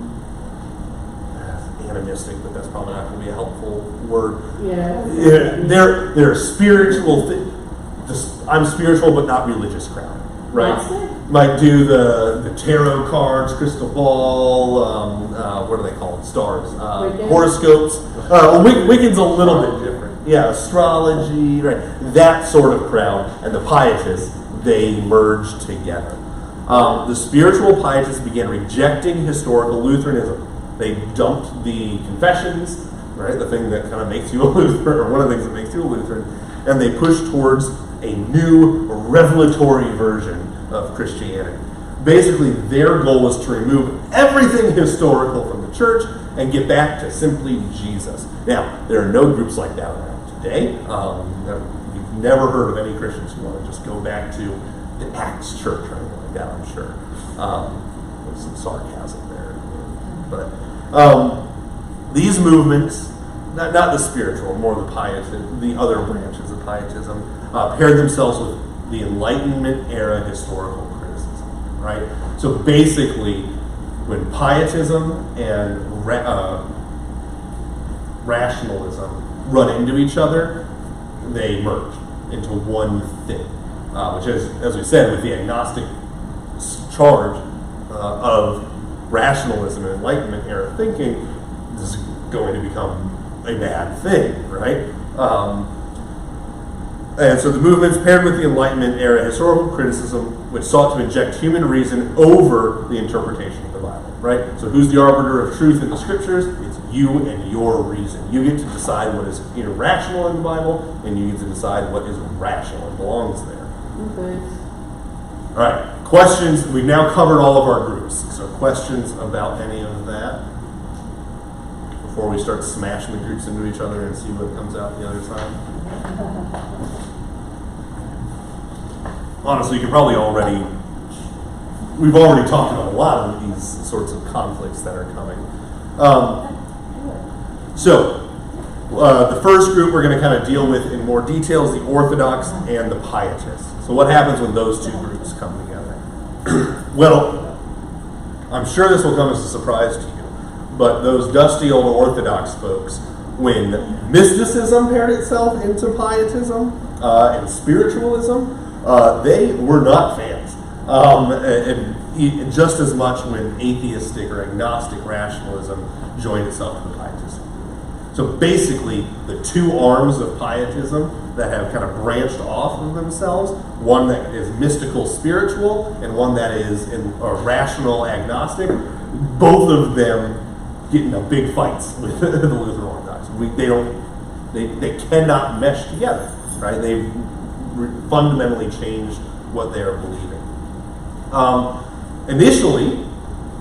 animistic, but that's probably not going to be a helpful word. Yeah. They're spiritual. I'm spiritual, but not religious crowd, right? Might do the tarot cards, crystal ball. What are they called? Stars, horoscopes. Wiccan's a little bit different. Yeah, astrology, right? That sort of crowd, and the Pietists, they merged together. The spiritual Pietists began rejecting historical Lutheranism. They dumped the confessions, right? The thing that kind of makes you a Lutheran, or one of the things that makes you a Lutheran, and they pushed towards a new revelatory version of Christianity. Basically, their goal was to remove everything historical from the church and get back to simply Jesus. Now, there are no groups like that around today. We've never heard of any Christians who want to just go back to the Acts church or anything like that, I'm sure. There's some sarcasm there. But these movements, not the spiritual, more the Pietism, the other branches of Pietism, paired themselves with the Enlightenment era historical criticism, right? So basically, when Pietism and rationalism run into each other, they merge into one thing, which is, as we said, with the agnostic charge of rationalism and Enlightenment era thinking, this is going to become a bad thing, right? And so the movements paired with the Enlightenment era historical criticism, which sought to inject human reason over the interpretation of the Bible, right? So who's the arbiter of truth in the scriptures? It's you and your reason. You get to decide what is irrational in the Bible, and you get to decide what is rational and belongs there. Okay. All right, questions. We've now covered all of our groups. So questions about any of that before we start smashing the groups into each other and see what comes out the other side? Honestly, you can probably we've already talked about a lot of these sorts of conflicts that are coming. The first group we're going to kind of deal with in more detail is the Orthodox and the Pietists. So what happens when those two groups come together? Well, I'm sure this will come as a surprise to you, but those dusty old Orthodox folks, when mysticism paired itself into Pietism and spiritualism, they were not fans. And just as much when atheistic or agnostic rationalism joined itself to the Pietism. So basically, the two arms of Pietism that have kind of branched off of themselves, one that is mystical spiritual and one that is rational agnostic, both of them get into big fights with the Lutheran Orthodox. They cannot mesh together, right? They've fundamentally changed what they are believing. Initially,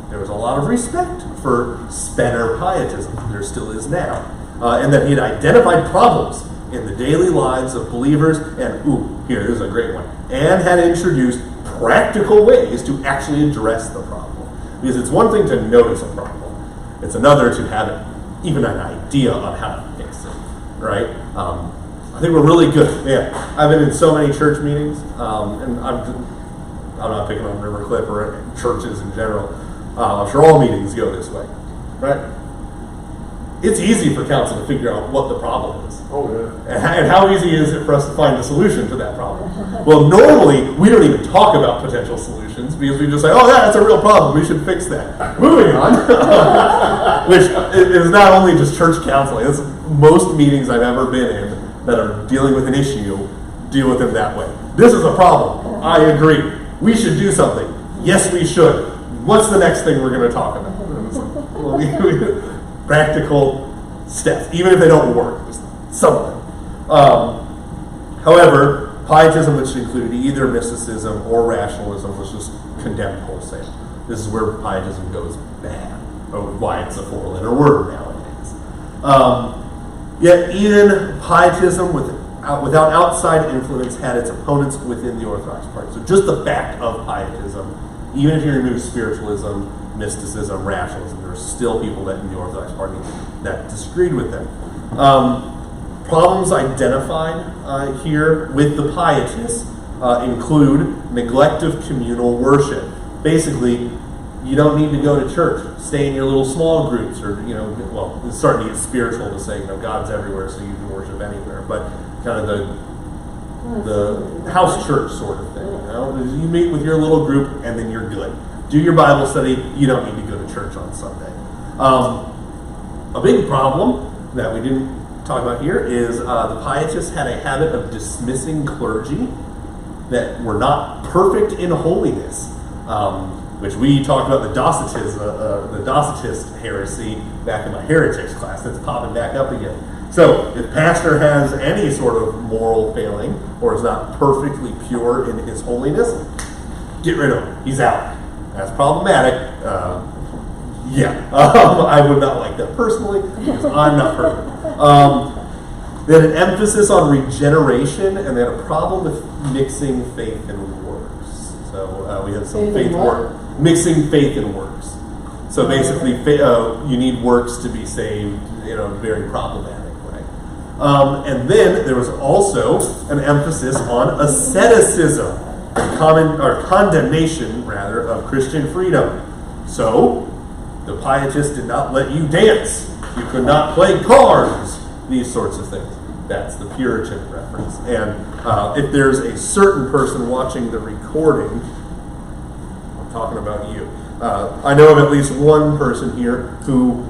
there was a lot of respect for Spener Pietism. There still is now. And that he had identified problems in the daily lives of believers, and here's a great one, and had introduced practical ways to actually address the problem. Because it's one thing to notice a problem, it's another to have even an idea on how to fix it, right? I think we're really good. Yeah, I've been in so many church meetings, and I'm not picking on River Cliff or churches in general. I'm sure all meetings go this way, right? it's easy for council to figure out what the problem is. Oh, yeah. And how easy is it for us to find the solution to that problem? Well, normally, we don't even talk about potential solutions because we just say, oh, yeah, that's a real problem. We should fix that. Moving on. Which is not only just church counseling. It's most meetings I've ever been in that are dealing with an issue, deal with it that way. This is a problem. I agree. We should do something. Yes, we should. What's the next thing we're going to talk about? Practical steps, even if they don't work, just something. However, Pietism, which included either mysticism or rationalism, was just condemned wholesale. This is where Pietism goes bad, or why it's a four-letter word nowadays. Yet even Pietism, without outside influence, had its opponents within the Orthodox Party. So just the fact of Pietism, even if you remove spiritualism, mysticism, rationalism, there are still people that in the Orthodox Party that disagreed with them. Problems identified here with the Pietists include neglect of communal worship. Basically, you don't need to go to church. Stay in your little small groups, or well, it's starting to get spiritual to say God's everywhere, so you can worship anywhere. But kind of the house church sort of thing. You meet with your little group, and then you're good. Do your Bible study. You don't need to go to church on Sunday. A big problem that we didn't talk about here is the Pietists had a habit of dismissing clergy that were not perfect in holiness, which we talked about the Docetist heresy back in my heretics class. That's popping back up again. So if pastor has any sort of moral failing or is not perfectly pure in his holiness, get rid of him. He's out. That's problematic. I would not like that personally because I'm not perfect. They had an emphasis on regeneration, and they had a problem with mixing faith and works. So we had some faith work, mixing faith and works. So basically, you need works to be saved in a very problematic way. And then there was also an emphasis on asceticism, condemnation rather of Christian freedom. So the Pietists did not let you dance. You could not play cards. These sorts of things. That's the Puritan reference. And if there's a certain person watching the recording, I'm talking about you. I know of at least one person here who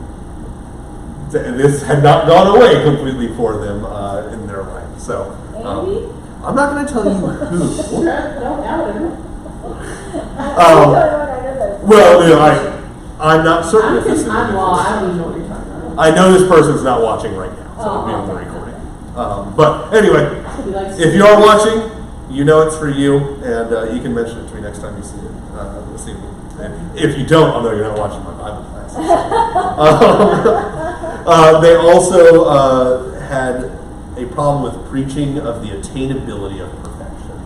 this had not gone away completely for them in their life. So I'm not going to tell you who. Well, I'm not certain if this is. I don't even know what you're talking about. I know this person's not watching right now, so it'll be on the recording. But anyway, if you are watching, you know it's for you, and you can mention it to me next time you see it this evening. And if you don't, I'll know you're not watching my Bible class. They also had a problem with preaching of the attainability of perfection.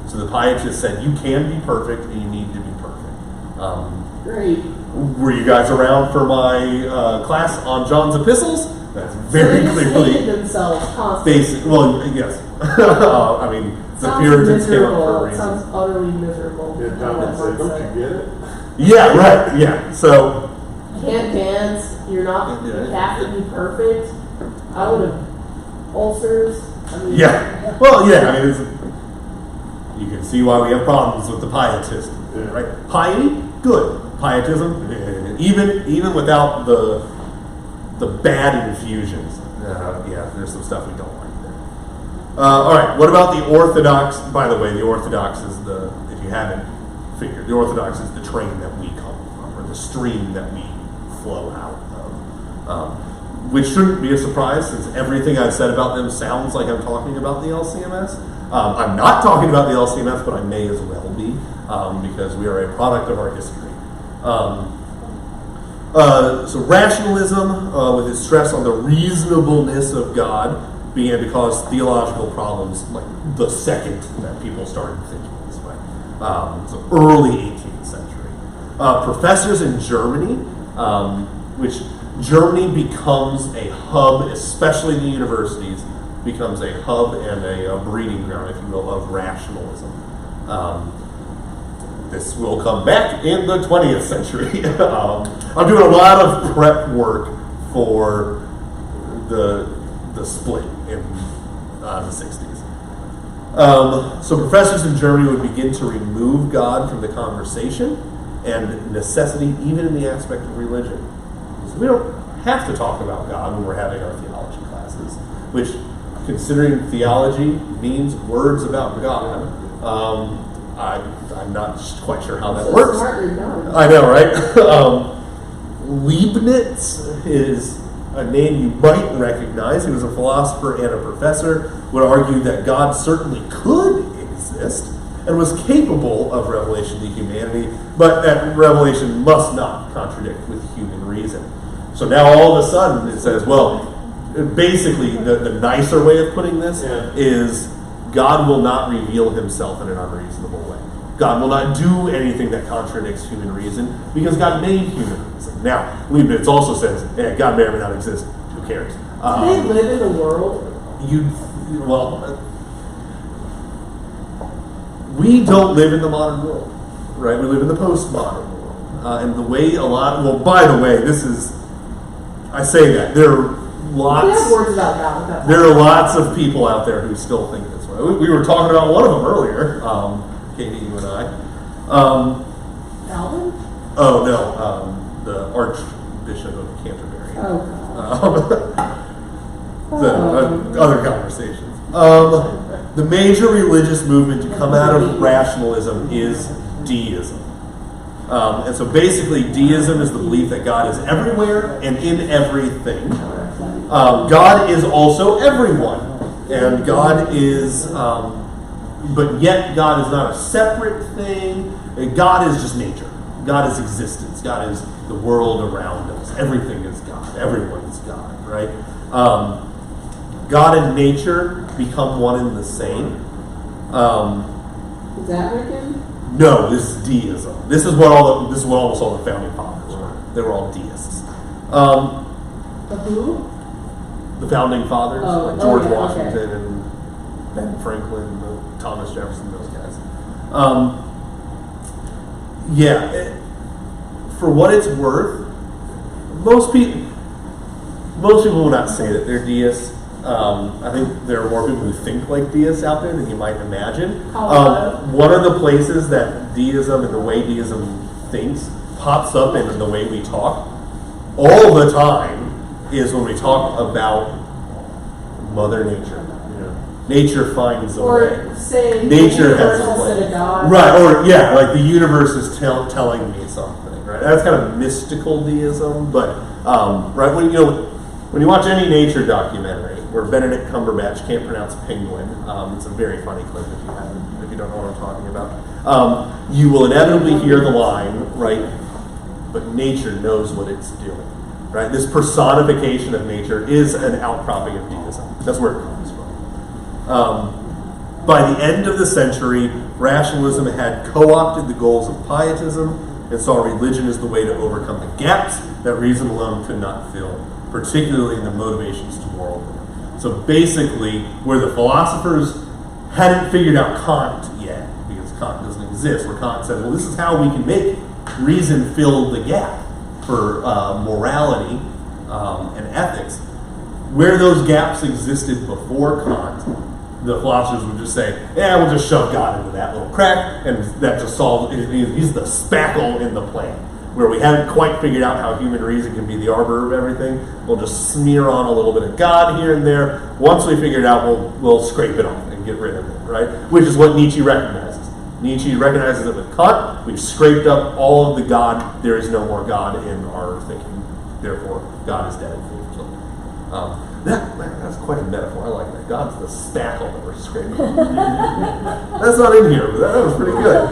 So the Pietists said you can be perfect and you need to be perfect. Great. Were you guys around for my class on John's epistles? That's very so they just clearly hated themselves constantly. basic. Well, yes. I mean, the Puritans came up for a reason. Sounds utterly miserable. Yeah, John would say, don't you get it? Yeah, right. Yeah. So You can't dance. You're not. You have to be perfect. I would have ulcers. I mean, yeah. Well, yeah. I mean, you can see why we have problems with the Pietists, right? Piety, good. Pietism, even without the bad infusions, there's some stuff we don't like there. All right, what about the Orthodox? By the way, the Orthodox is if you haven't figured, the Orthodox is the train that we come from, or the stream that we flow out of. Which shouldn't be a surprise, since everything I've said about them sounds like I'm talking about the LCMS. I'm not talking about the LCMS, but I may as well be, because we are a product of our history. So rationalism, with its stress on the reasonableness of God, began to cause theological problems like the second that people started thinking this way. So early 18th century. Professors in Germany, which Germany becomes a hub, especially the universities, becomes a hub and a breeding ground, if you will, of rationalism. This will come back in the 20th century. I'm doing a lot of prep work for the split in the 60s. So professors in Germany would begin to remove God from the conversation and necessity, even in the aspect of religion. So we don't have to talk about God when we're having our theology classes, which, considering theology means words about God. I'm not quite sure how that works. Smartly done. I know, right? Leibniz is a name you might recognize. He was a philosopher and a professor, would argue that God certainly could exist and was capable of revelation to humanity, but that revelation must not contradict with human reason. So now all of a sudden it says, well, basically the nicer way of putting this is God will not reveal himself in an unreasonable way. God will not do anything that contradicts human reason because God made human reason. Now, Leibniz also says, God may or may not exist. Who cares? Do they live in the world? We don't live in the modern world, right? We live in the postmodern world. And the way by the way, I say that. There are lots of people out there who still think this way. We were talking about one of them earlier, Katie, you and I. Alvin? Oh, no, the Archbishop of Canterbury. Other conversations. The major religious movement to come out of rationalism is deism. And so basically, deism is the belief that God is everywhere and in everything. God is also everyone. And God is, but yet God is not a separate thing. God is just nature. God is existence. God is the world around us. Everything is God. Everyone is God, right? God and nature become one and the same. Is that Wiccan? No, this is deism. This is what almost all the founding fathers were. They were all deists. The who? The founding fathers, like George Washington and Ben Franklin, Thomas Jefferson, those guys. For what it's worth, most people will not say that they're deists. I think there are more people who think like deists out there than you might imagine. One of the places that deism and the way deism thinks pops up in the way we talk all the time is when we talk about Mother Nature. Nature finds a way. Saying nature has a way. God. Right, like the universe is telling me something. Right, that's kind of mystical deism, but right when you watch any nature documentary where Benedict Cumberbatch can't pronounce penguin, it's a very funny clip if you don't know what I'm talking about. You will inevitably hear the line, right? But nature knows what it's doing. Right? This personification of nature is an outcropping of deism. That's where it comes from. By the end of the century, rationalism had co-opted the goals of Pietism and saw religion as the way to overcome the gaps that reason alone could not fill, particularly in the motivations to moral good. So basically, where the philosophers hadn't figured out Kant yet, because Kant doesn't exist, where Kant said, well, this is how we can make reason fill the gap for morality and ethics. Where those gaps existed before Kant, the philosophers would just say, we'll just shove God into that little crack, and that just solves it. He's the spackle in the plan. Where we haven't quite figured out how human reason can be the arbiter of everything, we'll just smear on a little bit of God here and there. Once we figure it out, we'll scrape it off and get rid of it, right? Which is what Nietzsche recognizes. Nietzsche recognizes that with Kant, we've scraped up all of the God. There is no more God in our thinking. Therefore, God is dead and fully killed. That's quite a metaphor. I like that. God's the spackle that we're scraping. That's not in here, but that was pretty good.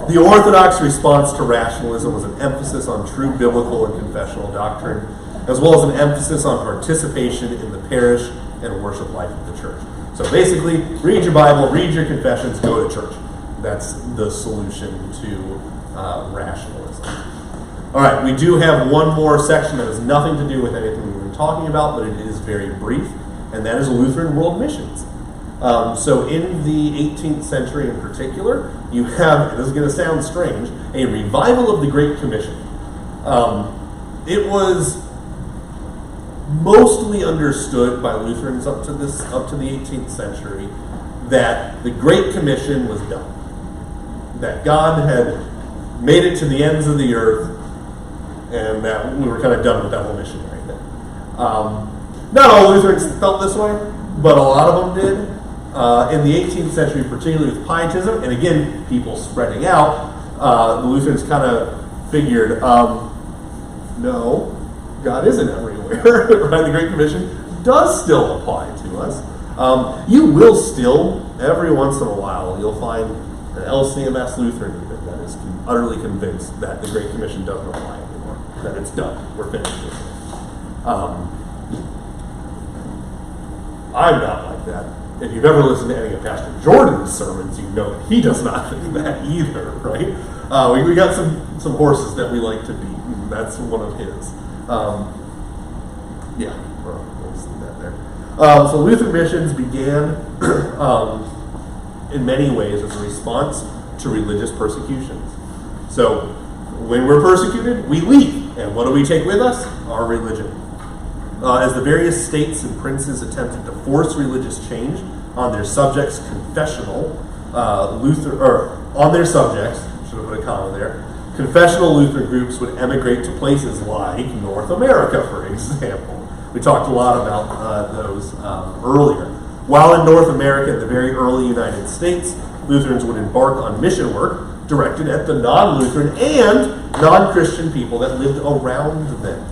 The Orthodox response to rationalism was an emphasis on true biblical and confessional doctrine, as well as an emphasis on participation in the parish and worship life of the church. So basically, read your Bible, read your confessions, go to church. That's the solution to rationalism. All right, we do have one more section that has nothing to do with anything we've been talking about, but it is very brief, and that is Lutheran world missions. So in the 18th century in particular, you have, and this is going to sound strange, a revival of the Great Commission. It was mostly understood by Lutherans up to the 18th century that the Great Commission was done. That God had made it to the ends of the earth, and that we were kind of done with that whole missionary thing. Not all Lutherans felt this way, but a lot of them did. In the 18th century, particularly with Pietism, and again, people spreading out, the Lutherans kind of figured, no, God isn't everywhere. Right? The Great Commission does still apply to us. You will still, every once in a while, you'll find an LCMS Lutheran even that is utterly convinced that the Great Commission doesn't apply anymore, that it's done, we're finished with it. I'm not like that. If you've ever listened to any of Pastor Jordan's sermons, you know that he does not think that either, right? We got some horses that we like to beat, and that's one of his. Yeah, we'll see that there. So Lutheran missions began in many ways as a response to religious persecutions. So when we're persecuted, we leave. And what do we take with us? Our religion. As the various states and princes attempted to force religious change on their subjects' confessional on their subjects, should have put a comma there, confessional Lutheran groups would emigrate to places like North America, for example. We talked a lot about those earlier. While in North America, in the very early United States, Lutherans would embark on mission work directed at the non-Lutheran and non-Christian people that lived around them.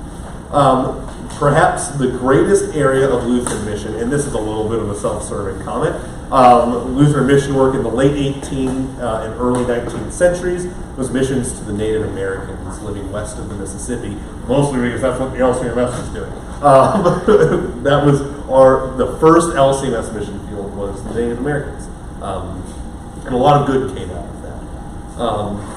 Perhaps the greatest area of Lutheran mission, and this is a little bit of a self-serving comment, Lutheran mission work in the late 18th and early 19th centuries was missions to the Native Americans living west of the Mississippi, mostly because that's what the LCMS was doing. That was the first LCMS mission field was the Native Americans. And a lot of good came out of that.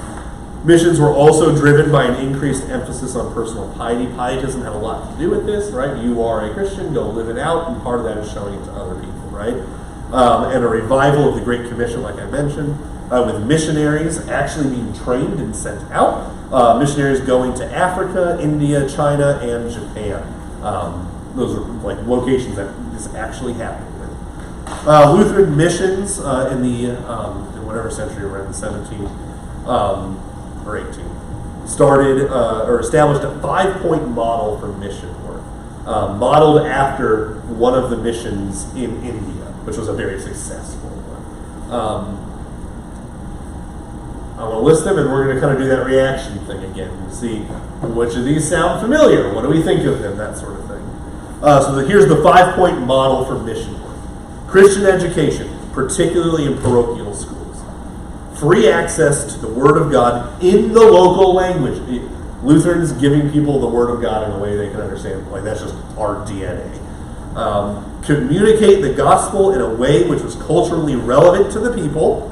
Missions were also driven by an increased emphasis on personal piety. Pietism had a lot to do with this, right? You are a Christian, go live it out, and part of that is showing it to other people, right? And a revival of the Great Commission, like I mentioned, with missionaries actually being trained and sent out. Missionaries going to Africa, India, China, and Japan. Those are like locations that this actually happened with. Lutheran missions in whatever century we're in, the 17th or 18th, started or established a 5-point model for mission work, modeled after one of the missions in India, which was a very successful one. I want to list them, and we're going to kind of do that reaction thing again and see which of these sound familiar. What do we think of them? That sort of thing. Here's the 5-point model for mission work. Christian education, particularly in parochial schools. Free access to the Word of God in the local language. Lutherans giving people the Word of God in a way they can understand. Like, that's just our DNA. Communicate the gospel in a way which was culturally relevant to the people.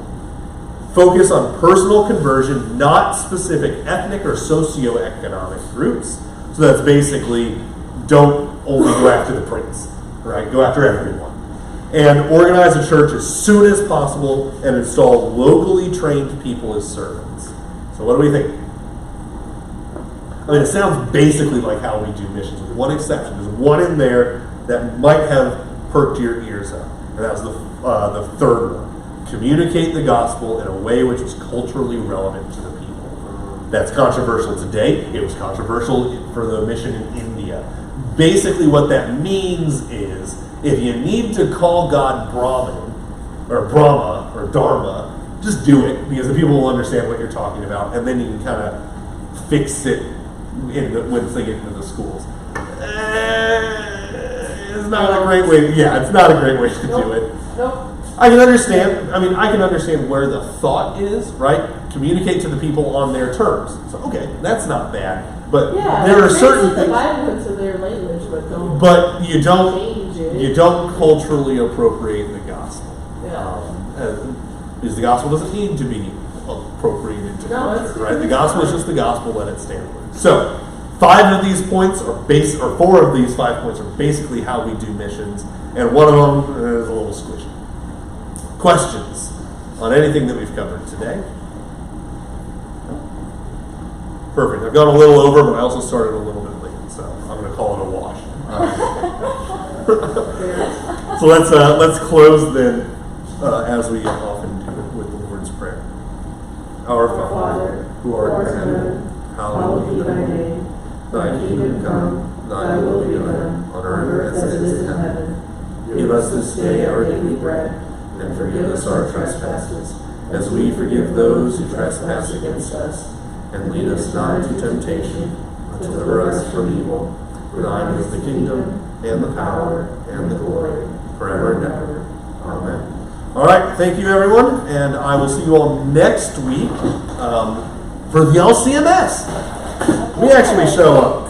Focus on personal conversion, not specific ethnic or socioeconomic groups. So that's basically, don't only go after the prince, right? Go after everyone. And organize a church as soon as possible and install locally trained people as servants. So what do we think? I mean, it sounds basically like how we do missions, with one exception. There's one in there that might have perked your ears up, and that was the third one. Communicate the gospel in a way which was culturally relevant to the people. That's controversial today. It was controversial for the mission in India. Basically what that means is, if you need to call God Brahman, or Brahma, or Dharma, just do it, because the people will understand what you're talking about, and then you can kind of fix it once they get into the schools. It's not a great way. It's not a great way to do it. Nope. I can understand. I mean, I can understand where the thought is, right? Communicate to the people on their terms. So, okay, that's not bad. But there are certain things. The Bible into their language, but you don't change it. You don't culturally appropriate the gospel. Yeah. Because the gospel doesn't need to be appropriated to culture, right? The gospel is just the gospel. Let it stand. So, 5 of these points are 4 of these 5 points are basically how we do missions, and one of them is a little squishy. Questions on anything that we've covered today? Perfect. I've gone a little over, but I also started a little bit late, so I'm going to call it a wash. So let's close then, as we often do, with the Lord's Prayer. Our Father, who art in heaven, hallowed be thy name. Thy kingdom come, thy will be done, on earth as it is in heaven. Give us this day our daily bread, and forgive us our trespasses, as we forgive those who trespass against us. And lead us not into temptation, but deliver us from evil. For thine is the kingdom, and the power, and the glory, forever and ever. Amen. All right, thank you everyone, and I will see you all next week for the LCMS. We actually show up.